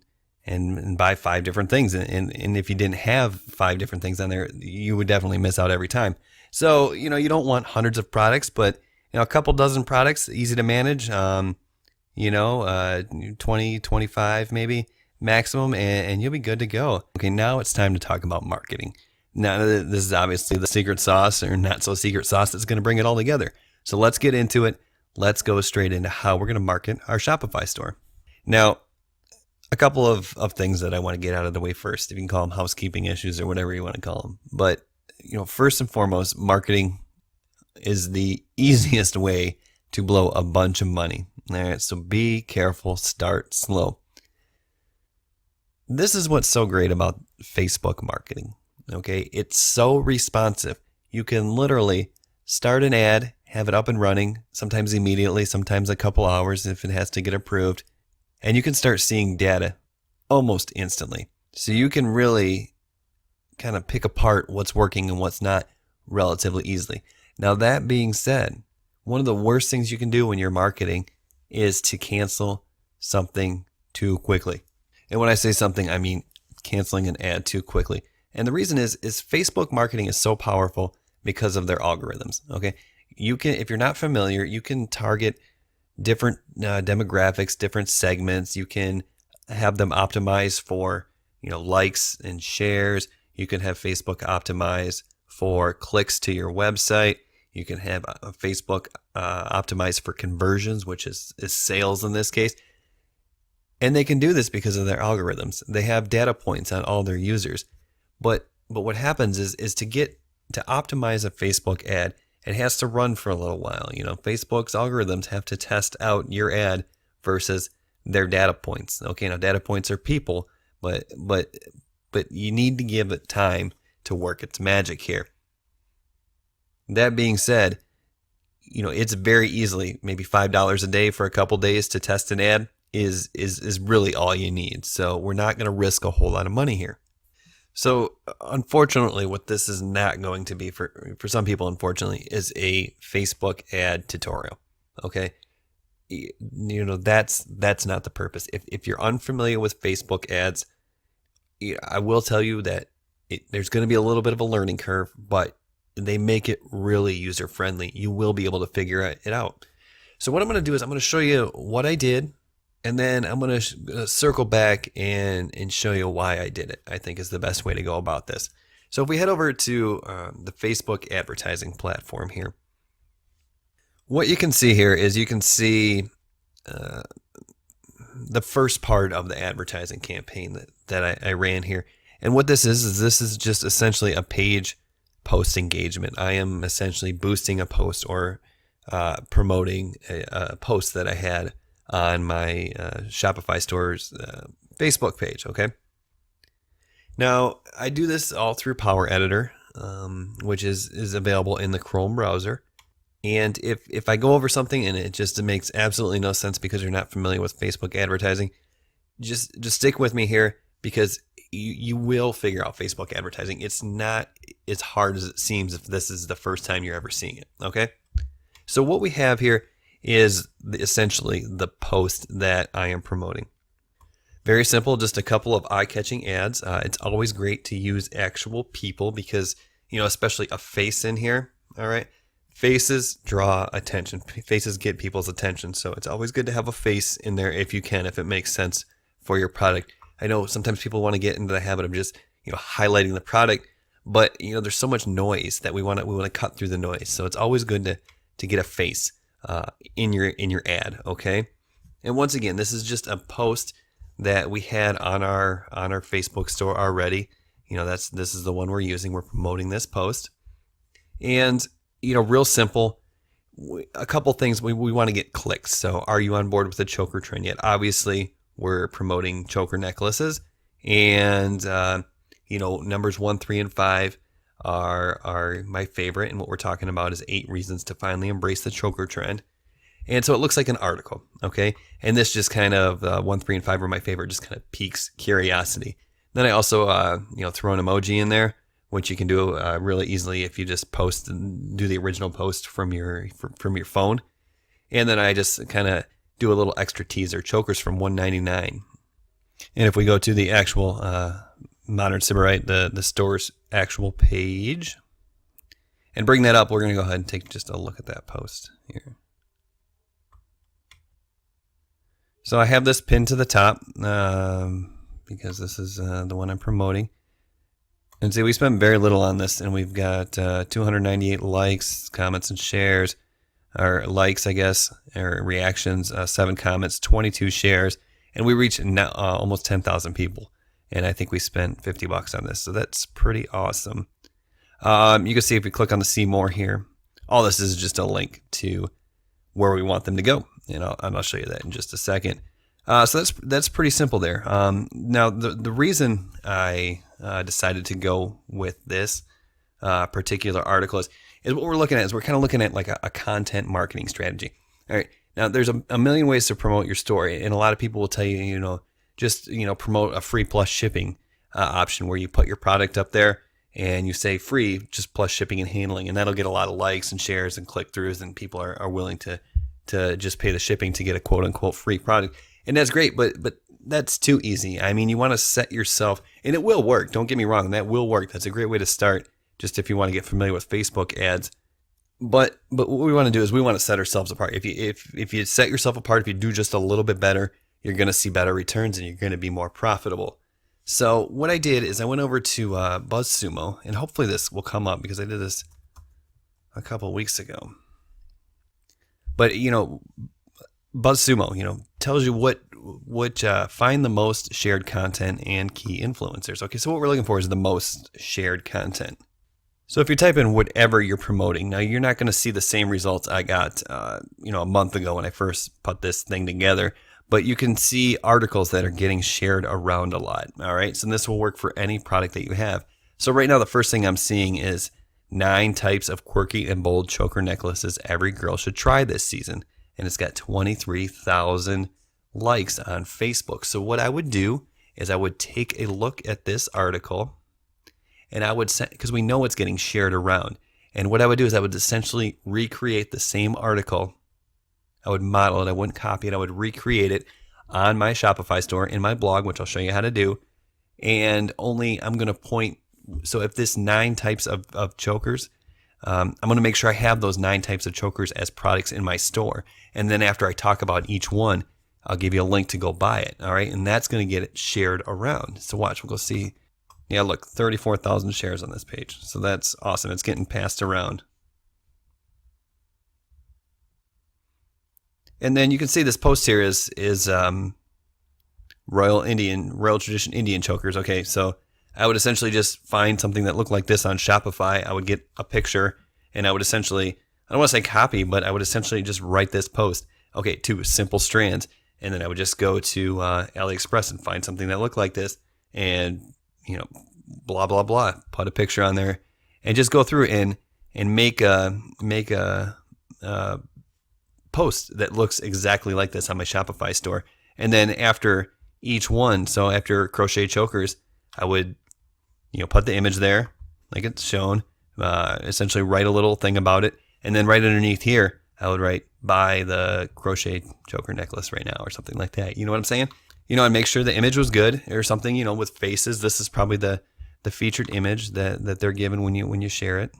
buy 5 different things, and if you didn't have 5 different things on there, you would definitely miss out every time. So you don't want hundreds of products, but a couple dozen products, easy to manage. 20, 25 maybe maximum, and you'll be good to go. Okay, now it's time to talk about marketing. Now, this is obviously the secret sauce, or not so secret sauce, that's going to bring it all together. So let's get into it. Let's go straight into how we're going to market our Shopify store. Now, a couple of things that I want to get out of the way first, if you can call them housekeeping issues or whatever you want to call them. But, first and foremost, marketing is the easiest way to blow a bunch of money. All right, so be careful, start slow. This is what's so great about Facebook marketing. Okay, it's so responsive. You can literally start an ad, have it up and running, sometimes immediately, sometimes a couple hours if it has to get approved, and you can start seeing data almost instantly. So you can really kind of pick apart what's working and what's not relatively easily. Now, that being said, one of the worst things you can do when you're marketing is to cancel something too quickly. And when I say something, I mean canceling an ad too quickly. And the reason is Facebook marketing is so powerful because of their algorithms. Okay, you can, if you're not familiar, you can target different demographics, different segments. You can have them optimized for likes and shares. You can have Facebook optimized for clicks to your website. You can have Facebook optimized for conversions, which is sales in this case. And they can do this because of their algorithms. They have data points on all their users. But what happens is to optimize a Facebook ad, it has to run for a little while. Facebook's algorithms have to test out your ad versus their data points. Okay, now data points are people, but you need to give it time to work its magic here. That being said, it's very easily, maybe $5 a day for a couple days to test an ad is really all you need. So we're not going to risk a whole lot of money here. So unfortunately, what this is not going to be for some people, unfortunately, is a Facebook ad tutorial. Okay, that's not the purpose. If you're unfamiliar with Facebook ads, I will tell you that there's going to be a little bit of a learning curve, but they make it really user friendly. You will be able to figure it out. So what I'm going to do is I'm going to show you what I did. And then I'm going to circle back and show you why I did it, I think is the best way to go about this. So if we head over to the Facebook advertising platform here, what you can see here is you can see the first part of the advertising campaign that I ran here. And what this is just essentially a page post engagement. I am essentially boosting a post or promoting a post that I had on my Shopify store's Facebook page, okay? Now, I do this all through Power Editor, which is available in the Chrome browser. And if I go over something and it makes absolutely no sense because you're not familiar with Facebook advertising, just stick with me here because you will figure out Facebook advertising. It's not as hard as it seems if this is the first time you're ever seeing it, okay? So what we have here is essentially the post that I am promoting. Very simple, just a couple of eye-catching ads. It's always great to use actual people because, especially a face in here, all right? Faces draw attention. Faces get people's attention. So it's always good to have a face in there if you can, if it makes sense for your product. I know sometimes people want to get into the habit of just, highlighting the product, but, there's so much noise that we want to cut through the noise. So it's always good to get a face in your ad, okay? And once again, this is just a post that we had on our Facebook store already. This is the one we're using. We're promoting this post, and real simple. A couple things we want to get clicks. So, are you on board with the choker trend yet? Obviously, we're promoting choker necklaces, and numbers 1, 3, and 5 are my favorite, and what we're talking about is 8 reasons to finally embrace the choker trend. And so it looks like an article, okay? And this just kind of 1, 3, and 5 are my favorite, just kind of piques curiosity. Then I also throw an emoji in there, which you can do really easily if you just post and do the original post from your phone. And then I just kind of do a little extra teaser, chokers from $1.99. And if we go to the actual Modern Sybarite, the store's actual page, and bring that up, we're going to go ahead and take just a look at that post here. So I have this pinned to the top because this is the one I'm promoting. And see, we spent very little on this, and we've got 298 likes, comments, and shares, or likes, I guess, or reactions, 7 comments, 22 shares, and we reached almost 10,000 people. And I think we spent $50 on this, so that's pretty awesome. You can see if we click on the see more here, all this is just a link to where we want them to go, and I'll show you that in just a second. So that's pretty simple there. Now the reason I decided to go with this particular article is what we're looking at is we're kind of looking at like a content marketing strategy. All right. Now there's a million ways to promote your store, and a lot of people will tell you, just promote a free plus shipping option where you put your product up there and you say free just plus shipping and handling, and that'll get a lot of likes and shares and click throughs, and people are willing to just pay the shipping to get a quote unquote free product. And that's great, but that's too easy. I mean, you want to set yourself, and it will work. Don't get me wrong, that will work. That's a great way to start, just if you want to get familiar with Facebook ads. But what we want to do is we want to set ourselves apart. If you set yourself apart, if you do just a little bit better, you're going to see better returns and you're going to be more profitable. So what I did is I went over to BuzzSumo, and hopefully this will come up because I did this a couple weeks ago. But BuzzSumo, tells you what find the most shared content and key influencers. Okay, so what we're looking for is the most shared content. So if you type in whatever you're promoting, now you're not going to see the same results I got, a month ago when I first put this thing together. But you can see articles that are getting shared around a lot. All right, so this will work for any product that you have. So right now, the first thing I'm seeing is 9 types of quirky and bold choker necklaces every girl should try this season. And it's got 23,000 likes on Facebook. So what I would do is I would take a look at this article, and I would send, because we know it's getting shared around. And what I would do is I would essentially recreate the same article. I would model it. I wouldn't copy it. I would recreate it on my Shopify store in my blog, which I'll show you how to do. And only I'm going to point. So if this 9 types of chokers, I'm going to make sure I have those 9 types of chokers as products in my store. And then after I talk about each one, I'll give you a link to go buy it. All right. And that's going to get it shared around. So watch, we'll go see. Yeah, look, 34,000 shares on this page. So that's awesome. It's getting passed around. And then you can see this post here is Royal Tradition Indian chokers. Okay, so I would essentially just find something that looked like this on Shopify. I would get a picture, and I would essentially, I don't want to say copy, but I would essentially just write this post. Okay, 2 simple strands. And then I would just go to Aliexpress and find something that looked like this, and blah blah blah. Put a picture on there, and just go through and make a post that looks exactly like this on my Shopify store. And then after each one, so after crochet chokers, I would put the image there like it's shown. Essentially write a little thing about it, and then right underneath here, I would write buy the crochet choker necklace right now or something like that. You know what I'm saying? And make sure the image was good or something, with faces. This is probably the featured image that they're given when you share it.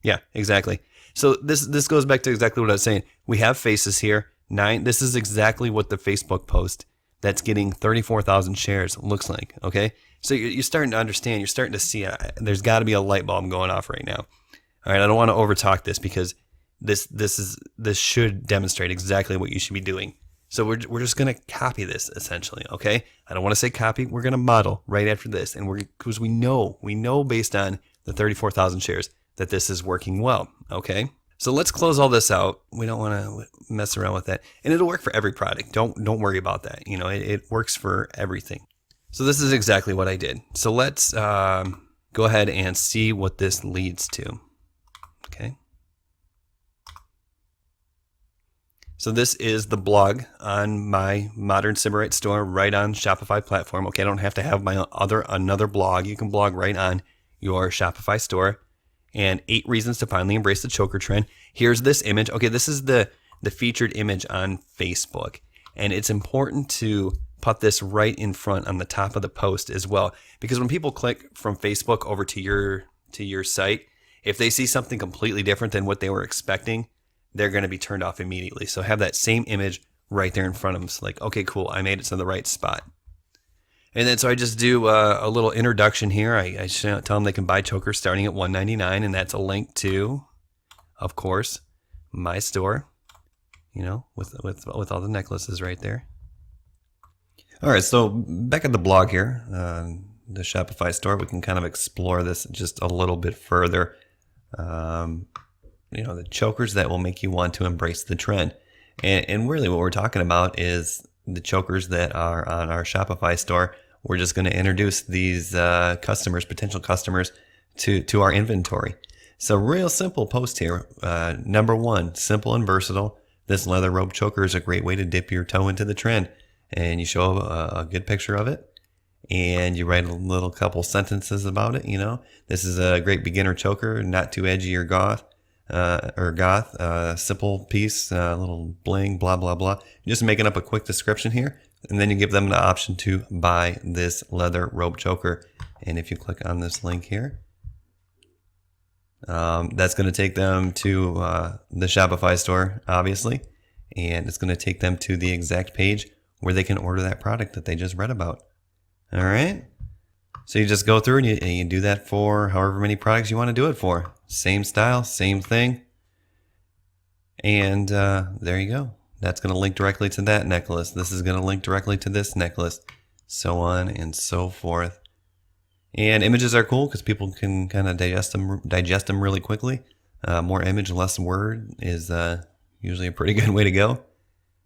Yeah, exactly. So this goes back to exactly what I was saying. We have faces here. 9. This is exactly what the Facebook post that's getting 34,000 shares looks like. Okay, so you're starting to understand. You're starting to see. There's got to be a light bulb going off right now. All right, I don't want to overtalk this because this should demonstrate exactly what you should be doing. So we're just going to copy this essentially, okay? I don't want to say copy. We're going to model right after this, and because we know based on the 34,000 shares that this is working well, okay? So let's close all this out. We don't want to mess around with that, and it'll work for every product. Don't worry about that. It works for everything. So this is exactly what I did. So let's go ahead and see what this leads to, okay? So this is the blog on my Modern Sybarite store right on Shopify platform. Okay, I don't have to have another blog. You can blog right on your Shopify store. And 8 reasons to finally embrace the choker trend. Here's this image. Okay, this is the featured image on Facebook. And it's important to put this right in front on the top of the post as well. Because when people click from Facebook over to your site, if they see something completely different than what they were expecting, they're going to be turned off immediately. So have that same image right there in front of them. It's like, okay, cool, I made it to the right spot. And then so I just do a little introduction here. I tell them they can buy chokers starting at $1.99, and that's a link to, of course, my store, with all the necklaces right there. All right, so back at the blog here, the Shopify store, we can kind of explore this just a little bit further. The chokers that will make you want to embrace the trend. And really what we're talking about is the chokers that are on our Shopify store. We're just going to introduce these potential customers to our inventory. So real simple post here. Number one, simple and versatile. This leather rope choker is a great way to dip your toe into the trend. And you show a good picture of it. And you write a little couple sentences about it. This is a great beginner choker, not too edgy or goth. Simple piece, little bling, blah, blah, blah. Just making up a quick description here. And then you give them the option to buy this leather rope choker. And if you click on this link here, that's going to take them to the Shopify store, obviously. And it's going to take them to the exact page where they can order that product that they just read about. All right. So you just go through and you do that for however many products you want to do it for. Same style, same thing. And there you go. That's going to link directly to that necklace. This is going to link directly to this necklace. So on and so forth. And images are cool because people can kind of digest them really quickly. More image, less word is usually a pretty good way to go.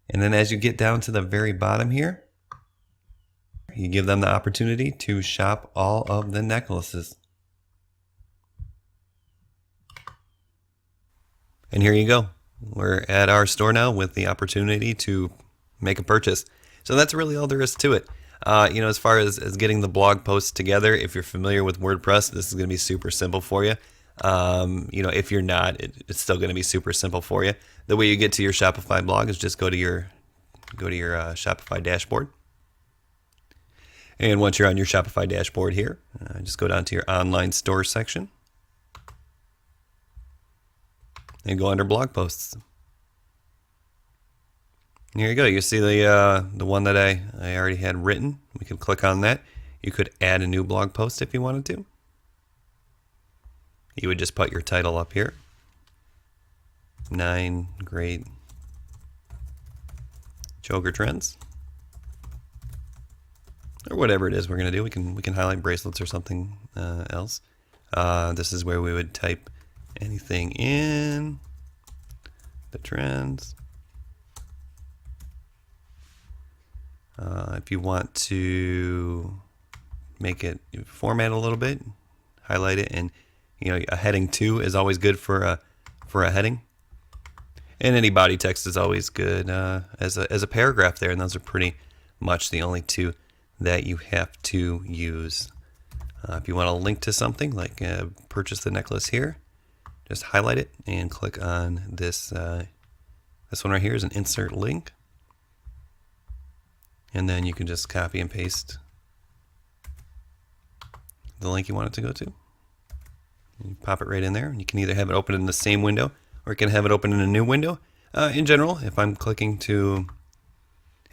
And then as you get down to the very bottom here, you give them the opportunity to shop all of the necklaces. And here you go. We're at our store now with the opportunity to make a purchase. So that's really all there is to it. As far as getting the blog posts together, if you're familiar with WordPress, this is going to be super simple for you. If you're not, it's still going to be super simple for you. The way you get to your Shopify blog is just go to your Shopify dashboard. And once you're on your Shopify dashboard here, just go down to your online store section and go under blog posts. And here you go. You see the one that I already had written. We can click on that. You could add a new blog post if you wanted to. You would just put your title up here. 9 great choker trends. Or whatever it is we're going to do. We can highlight bracelets or something else. This is where we would type anything in the trends. If you want to make it format a little bit, highlight it, and a heading 2 is always good for a heading. And any body text is always good as a paragraph there, and those are pretty much the only two that you have to use. If you want to link to something like purchase the necklace here, just highlight it and click on this one right here is an insert link, and then you can just copy and paste the link you want it to go to. You pop it right in there, and you can either have it open in the same window or you can have it open in a new window. In general, if I'm linking to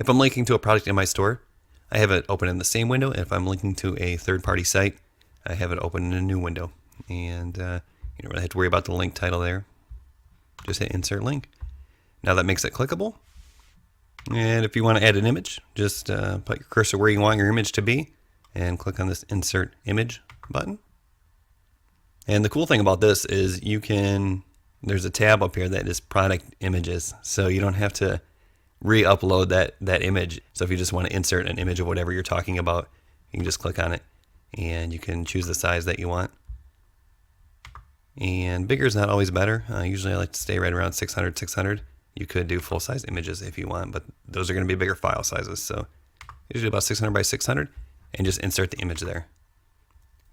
a product in my store, I have it open in the same window. If I'm linking to a third-party site, I have it open in a new window. And you don't really have to worry about the link title there. Just hit insert link. Now that makes it clickable. And if you want to add an image, just put your cursor where you want your image to be and click on this insert image button. And the cool thing about this is there's a tab up here that is product images. So you don't have to re-upload that image. So if you just want to insert an image of whatever you're talking about, you can just click on it and you can choose the size that you want. And bigger is not always better. Usually I like to stay right around 600. You could do full-size images if you want, but those are going to be bigger file sizes. So usually about 600 by 600, and just insert the image there.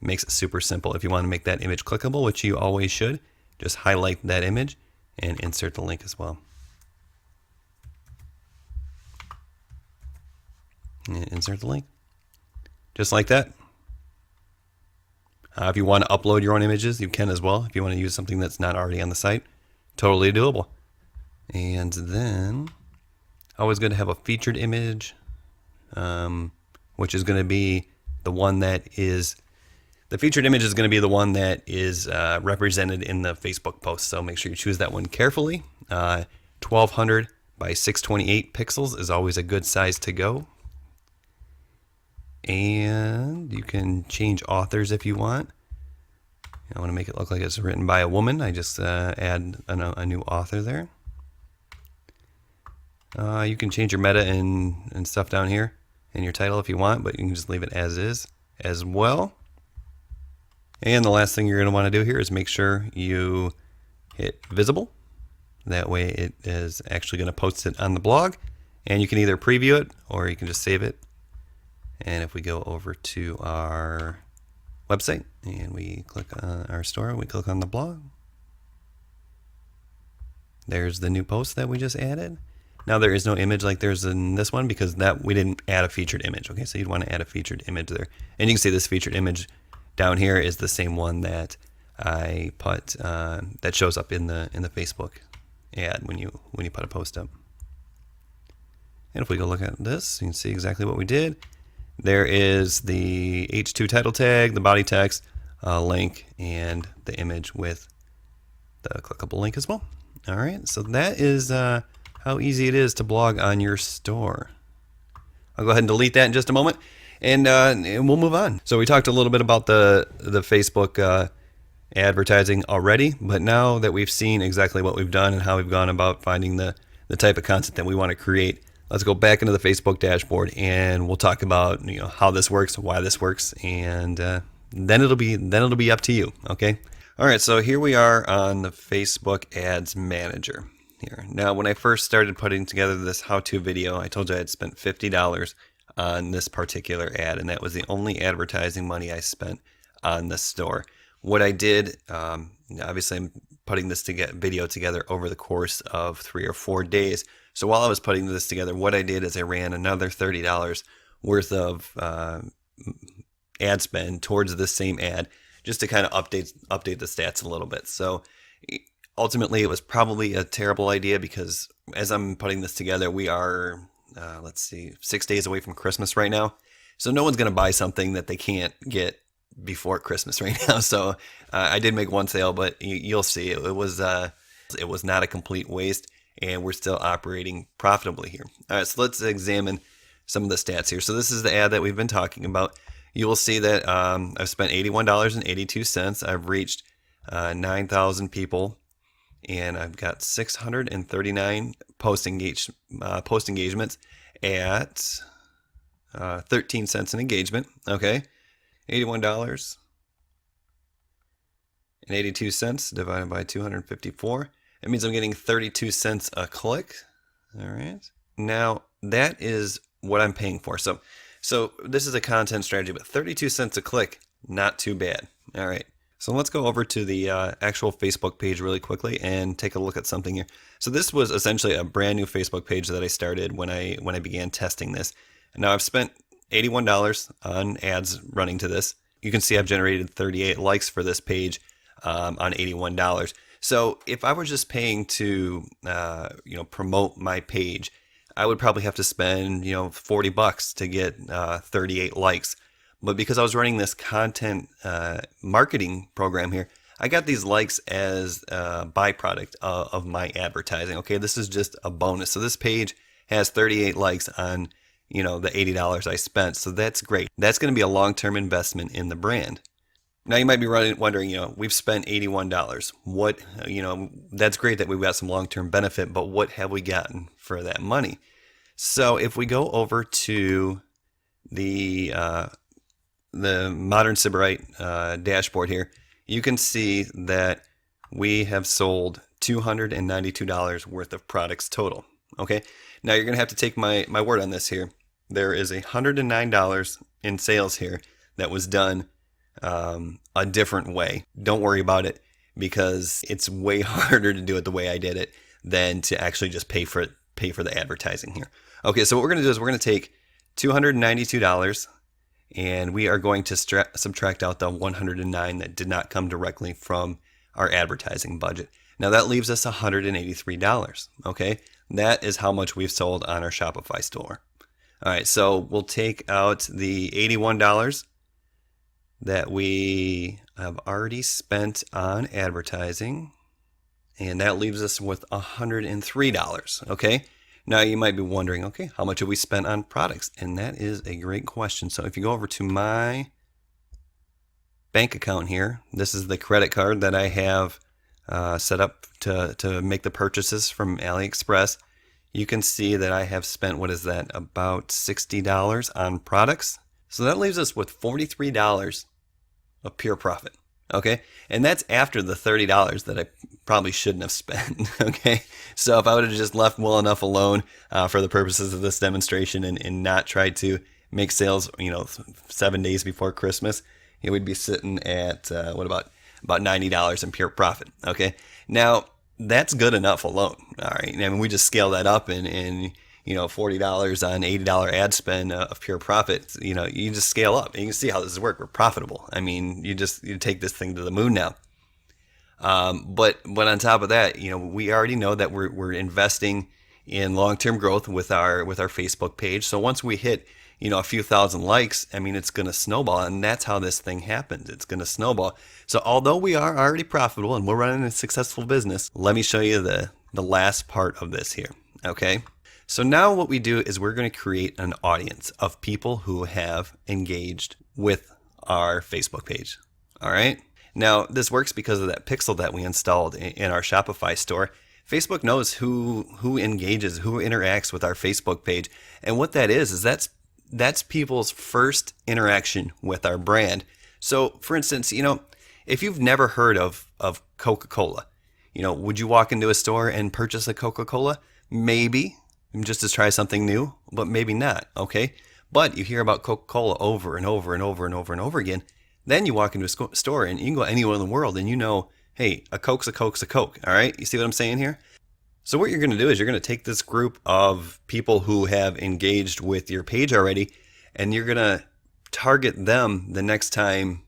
Makes it super simple. If you want to make that image clickable, which you always should, just highlight that image and insert the link as well. And insert the link. Just like that. If you want to upload your own images, you can as well. If you want to use something that's not already on the site, totally doable. And then, always good to have a featured image, which is going to be the one that is, the featured image is going to be the one that is represented in the Facebook post. So make sure you choose that one carefully. 1200 by 628 pixels is always a good size to go. And you can change authors if you want. I want to make it look like it's written by a woman. I just add a new author there. You can change your meta and stuff down here in your title if you want, but you can just leave it as is as well. And the last thing you're going to want to do here is make sure you hit visible. That way it is actually going to post it on the blog, and you can either preview it or you can just save it. And if we go over to our website and we click on our store, we click on the blog, there's the new post that we just added. Now there is no image like there's in this one because that we didn't add a featured image. Okay, so you'd want to add a featured image there. And you can see this featured image down here is the same one that I put that shows up in the Facebook ad when you put a post up. And if we go look at this, you can see exactly what we did. There is the H2 title tag, the body text, link, and the image with the clickable link as well. All right, so that is how easy it is to blog on your store. I'll go ahead and delete that in just a moment, and we'll move on. So we talked a little bit about the Facebook advertising already, but now that we've seen exactly what we've done and how we've gone about finding the type of content that we want to create, let's go back into the Facebook dashboard and we'll talk about how this works, why this works, and then it'll be up to you. Okay. All right. So here we are on the Facebook Ads Manager. Here now, when I first started putting together this how-to video, I told you I had spent $50 on this particular ad, and that was the only advertising money I spent on the store. What I did, obviously I'm putting this video together over the course of 3 or 4 days. So while I was putting this together, what I did is I ran another $30 worth of ad spend towards the same ad, just to kind of update the stats a little bit. So ultimately, it was probably a terrible idea because as I'm putting this together, we are, 6 days away from Christmas right now. So no one's going to buy something that they can't get before Christmas right now. So I did make one sale, but you'll see it was not a complete waste, and we're still operating profitably here. All right, so let's examine some of the stats here. So this is the ad that we've been talking about. You will see that I've spent $81.82. I've reached 9,000 people, and I've got 639 post engagements at 13 cents an engagement. Okay, $81.82 divided by 254. It means I'm getting 32 cents a click. All right. Now that is what I'm paying for. So this is a content strategy, but 32 cents a click, not too bad. All right. So let's go over to the actual Facebook page really quickly and take a look at something here. So this was essentially a brand new Facebook page that I started when I began testing this. And now I've spent $81 on ads running to this. You can see I've generated 38 likes for this page on $81. So if I was just paying to promote my page, I would probably have to spend $40 to get 38 likes. But because I was running this content marketing program here, I got these likes as a byproduct of my advertising. Okay, this is just a bonus. So this page has 38 likes on the $80 I spent. So that's great. That's going to be a long-term investment in the brand. Now you might be wondering, we've spent $81. What, that's great that we've got some long-term benefit, but what have we gotten for that money? So if we go over to the Modern Sybarite dashboard here, you can see that we have sold $292 worth of products total. Okay, now you're gonna have to take my word on this here. There is $109 in sales here that was done a different way. Don't worry about it because it's way harder to do it the way I did it than to actually just pay for the advertising here. Okay, so what we're gonna do is we're gonna take $292 and we are going to subtract out the $109 that did not come directly from our advertising budget. Now that leaves us $183. Okay, that is how much we've sold on our Shopify store. All right, so we'll take out the $81 that we have already spent on advertising, and that leaves us with $103. Okay, now you might be wondering, okay, how much have we spent on products? And that is a great question. So if you go over to my bank account here, this is the credit card that I have set up to make the purchases from Aliexpress. You can see that I have spent, what is that, about $60 on products. So that leaves us with $43 of pure profit. Okay. And that's after the $30 that I probably shouldn't have spent. Okay. So if I would have just left well enough alone for the purposes of this demonstration and not tried to make sales, 7 days before Christmas, it would be sitting at about $90 in pure profit. Okay. Now that's good enough alone. All right. I mean, we just scale that up and $40 on $80 ad spend of pure profit. You just scale up and you can see how this is work. We're profitable. I mean, you take this thing to the moon now. But on top of that, we already know that we're investing in long-term growth with our Facebook page. So once we hit, a few thousand likes, I mean, it's going to snowball, and that's how this thing happens. It's going to snowball. So although we are already profitable and we're running a successful business, let me show you the last part of this here. Okay. So now what we do is we're going to create an audience of people who have engaged with our Facebook page. All right. Now this works because of that pixel that we installed in our Shopify store. Facebook knows who engages, who interacts with our Facebook page. And what that is that's people's first interaction with our brand. So for instance, if you've never heard of Coca-Cola, would you walk into a store and purchase a Coca-Cola? Maybe. Just to try something new, but maybe not, okay? But you hear about Coca-Cola over and over and over and over and over again. Then you walk into a store and you can go anywhere in the world and hey, a Coke's a Coke's a Coke, all right? You see what I'm saying here? So what you're going to do is you're going to take this group of people who have engaged with your page already, and you're going to target them the next time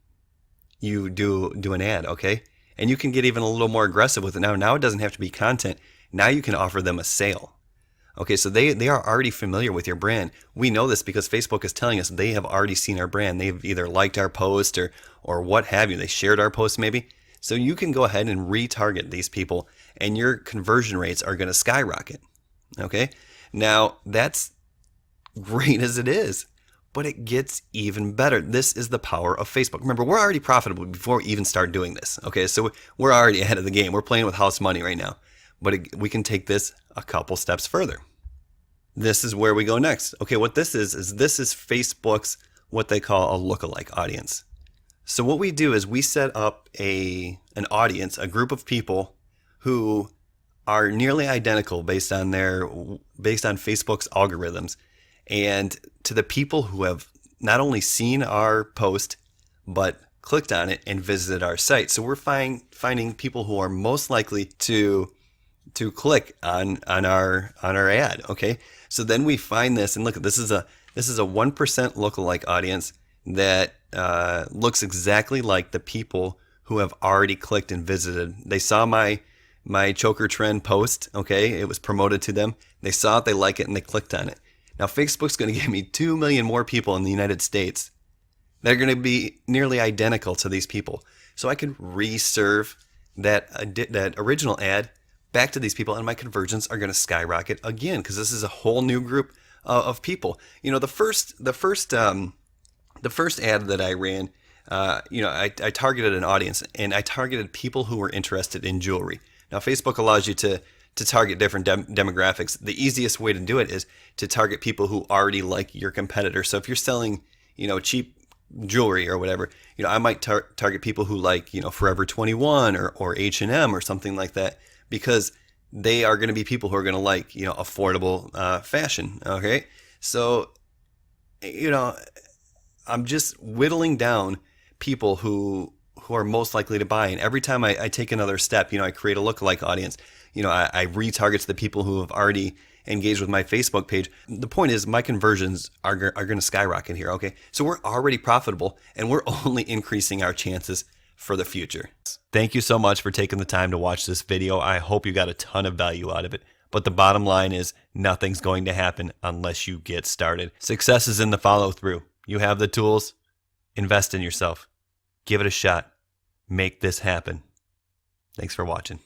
you do an ad, okay? And you can get even a little more aggressive with it now. Now it doesn't have to be content. Now you can offer them a sale. Okay, so they are already familiar with your brand. We know this because Facebook is telling us they have already seen our brand. They've either liked our post or what have you. They shared our post maybe. So you can go ahead and retarget these people and your conversion rates are going to skyrocket. Okay, now that's great as it is, but it gets even better. This is the power of Facebook. Remember, we're already profitable before we even start doing this. Okay, so we're already ahead of the game. We're playing with house money right now, but we can take this a couple steps further. This is where we go next. Okay, what this is Facebook's what they call a lookalike audience. So what we do is we set up an audience, a group of people who are nearly identical based on Facebook's algorithms, and to the people who have not only seen our post but clicked on it and visited our site. So we're finding people who are most likely to click on our ad. Okay, so then we find this, and look, this is a 1% lookalike audience that looks exactly like the people who have already clicked and visited. They saw my choker trend post. Okay, it was promoted to them. They saw it, they like it, and they clicked on it. Now Facebook's going to give me 2 million more people in the United States that are going to be nearly identical to these people. So I can reserve that original ad back to these people, and my conversions are going to skyrocket again because this is a whole new group of people. The first ad that I ran, I targeted an audience, and I targeted people who were interested in jewelry. Now Facebook allows you to target different demographics. The easiest way to do it is to target people who already like your competitor. So if you're selling, cheap jewelry or whatever, I might target people who like, Forever 21 or H&M or something like that, because they are going to be people who are going to like, affordable fashion. Okay. So, I'm just whittling down people who are most likely to buy. And every time I take another step, I create a lookalike audience. I retarget to the people who have already engaged with my Facebook page. The point is my conversions are going to skyrocket here. Okay. So we're already profitable and we're only increasing our chances for the future. Thank you so much for taking the time to watch this video. I hope you got a ton of value out of it. But the bottom line is nothing's going to happen unless you get started. Success is in the follow through. You have the tools. Invest in yourself. Give it a shot. Make this happen. Thanks for watching.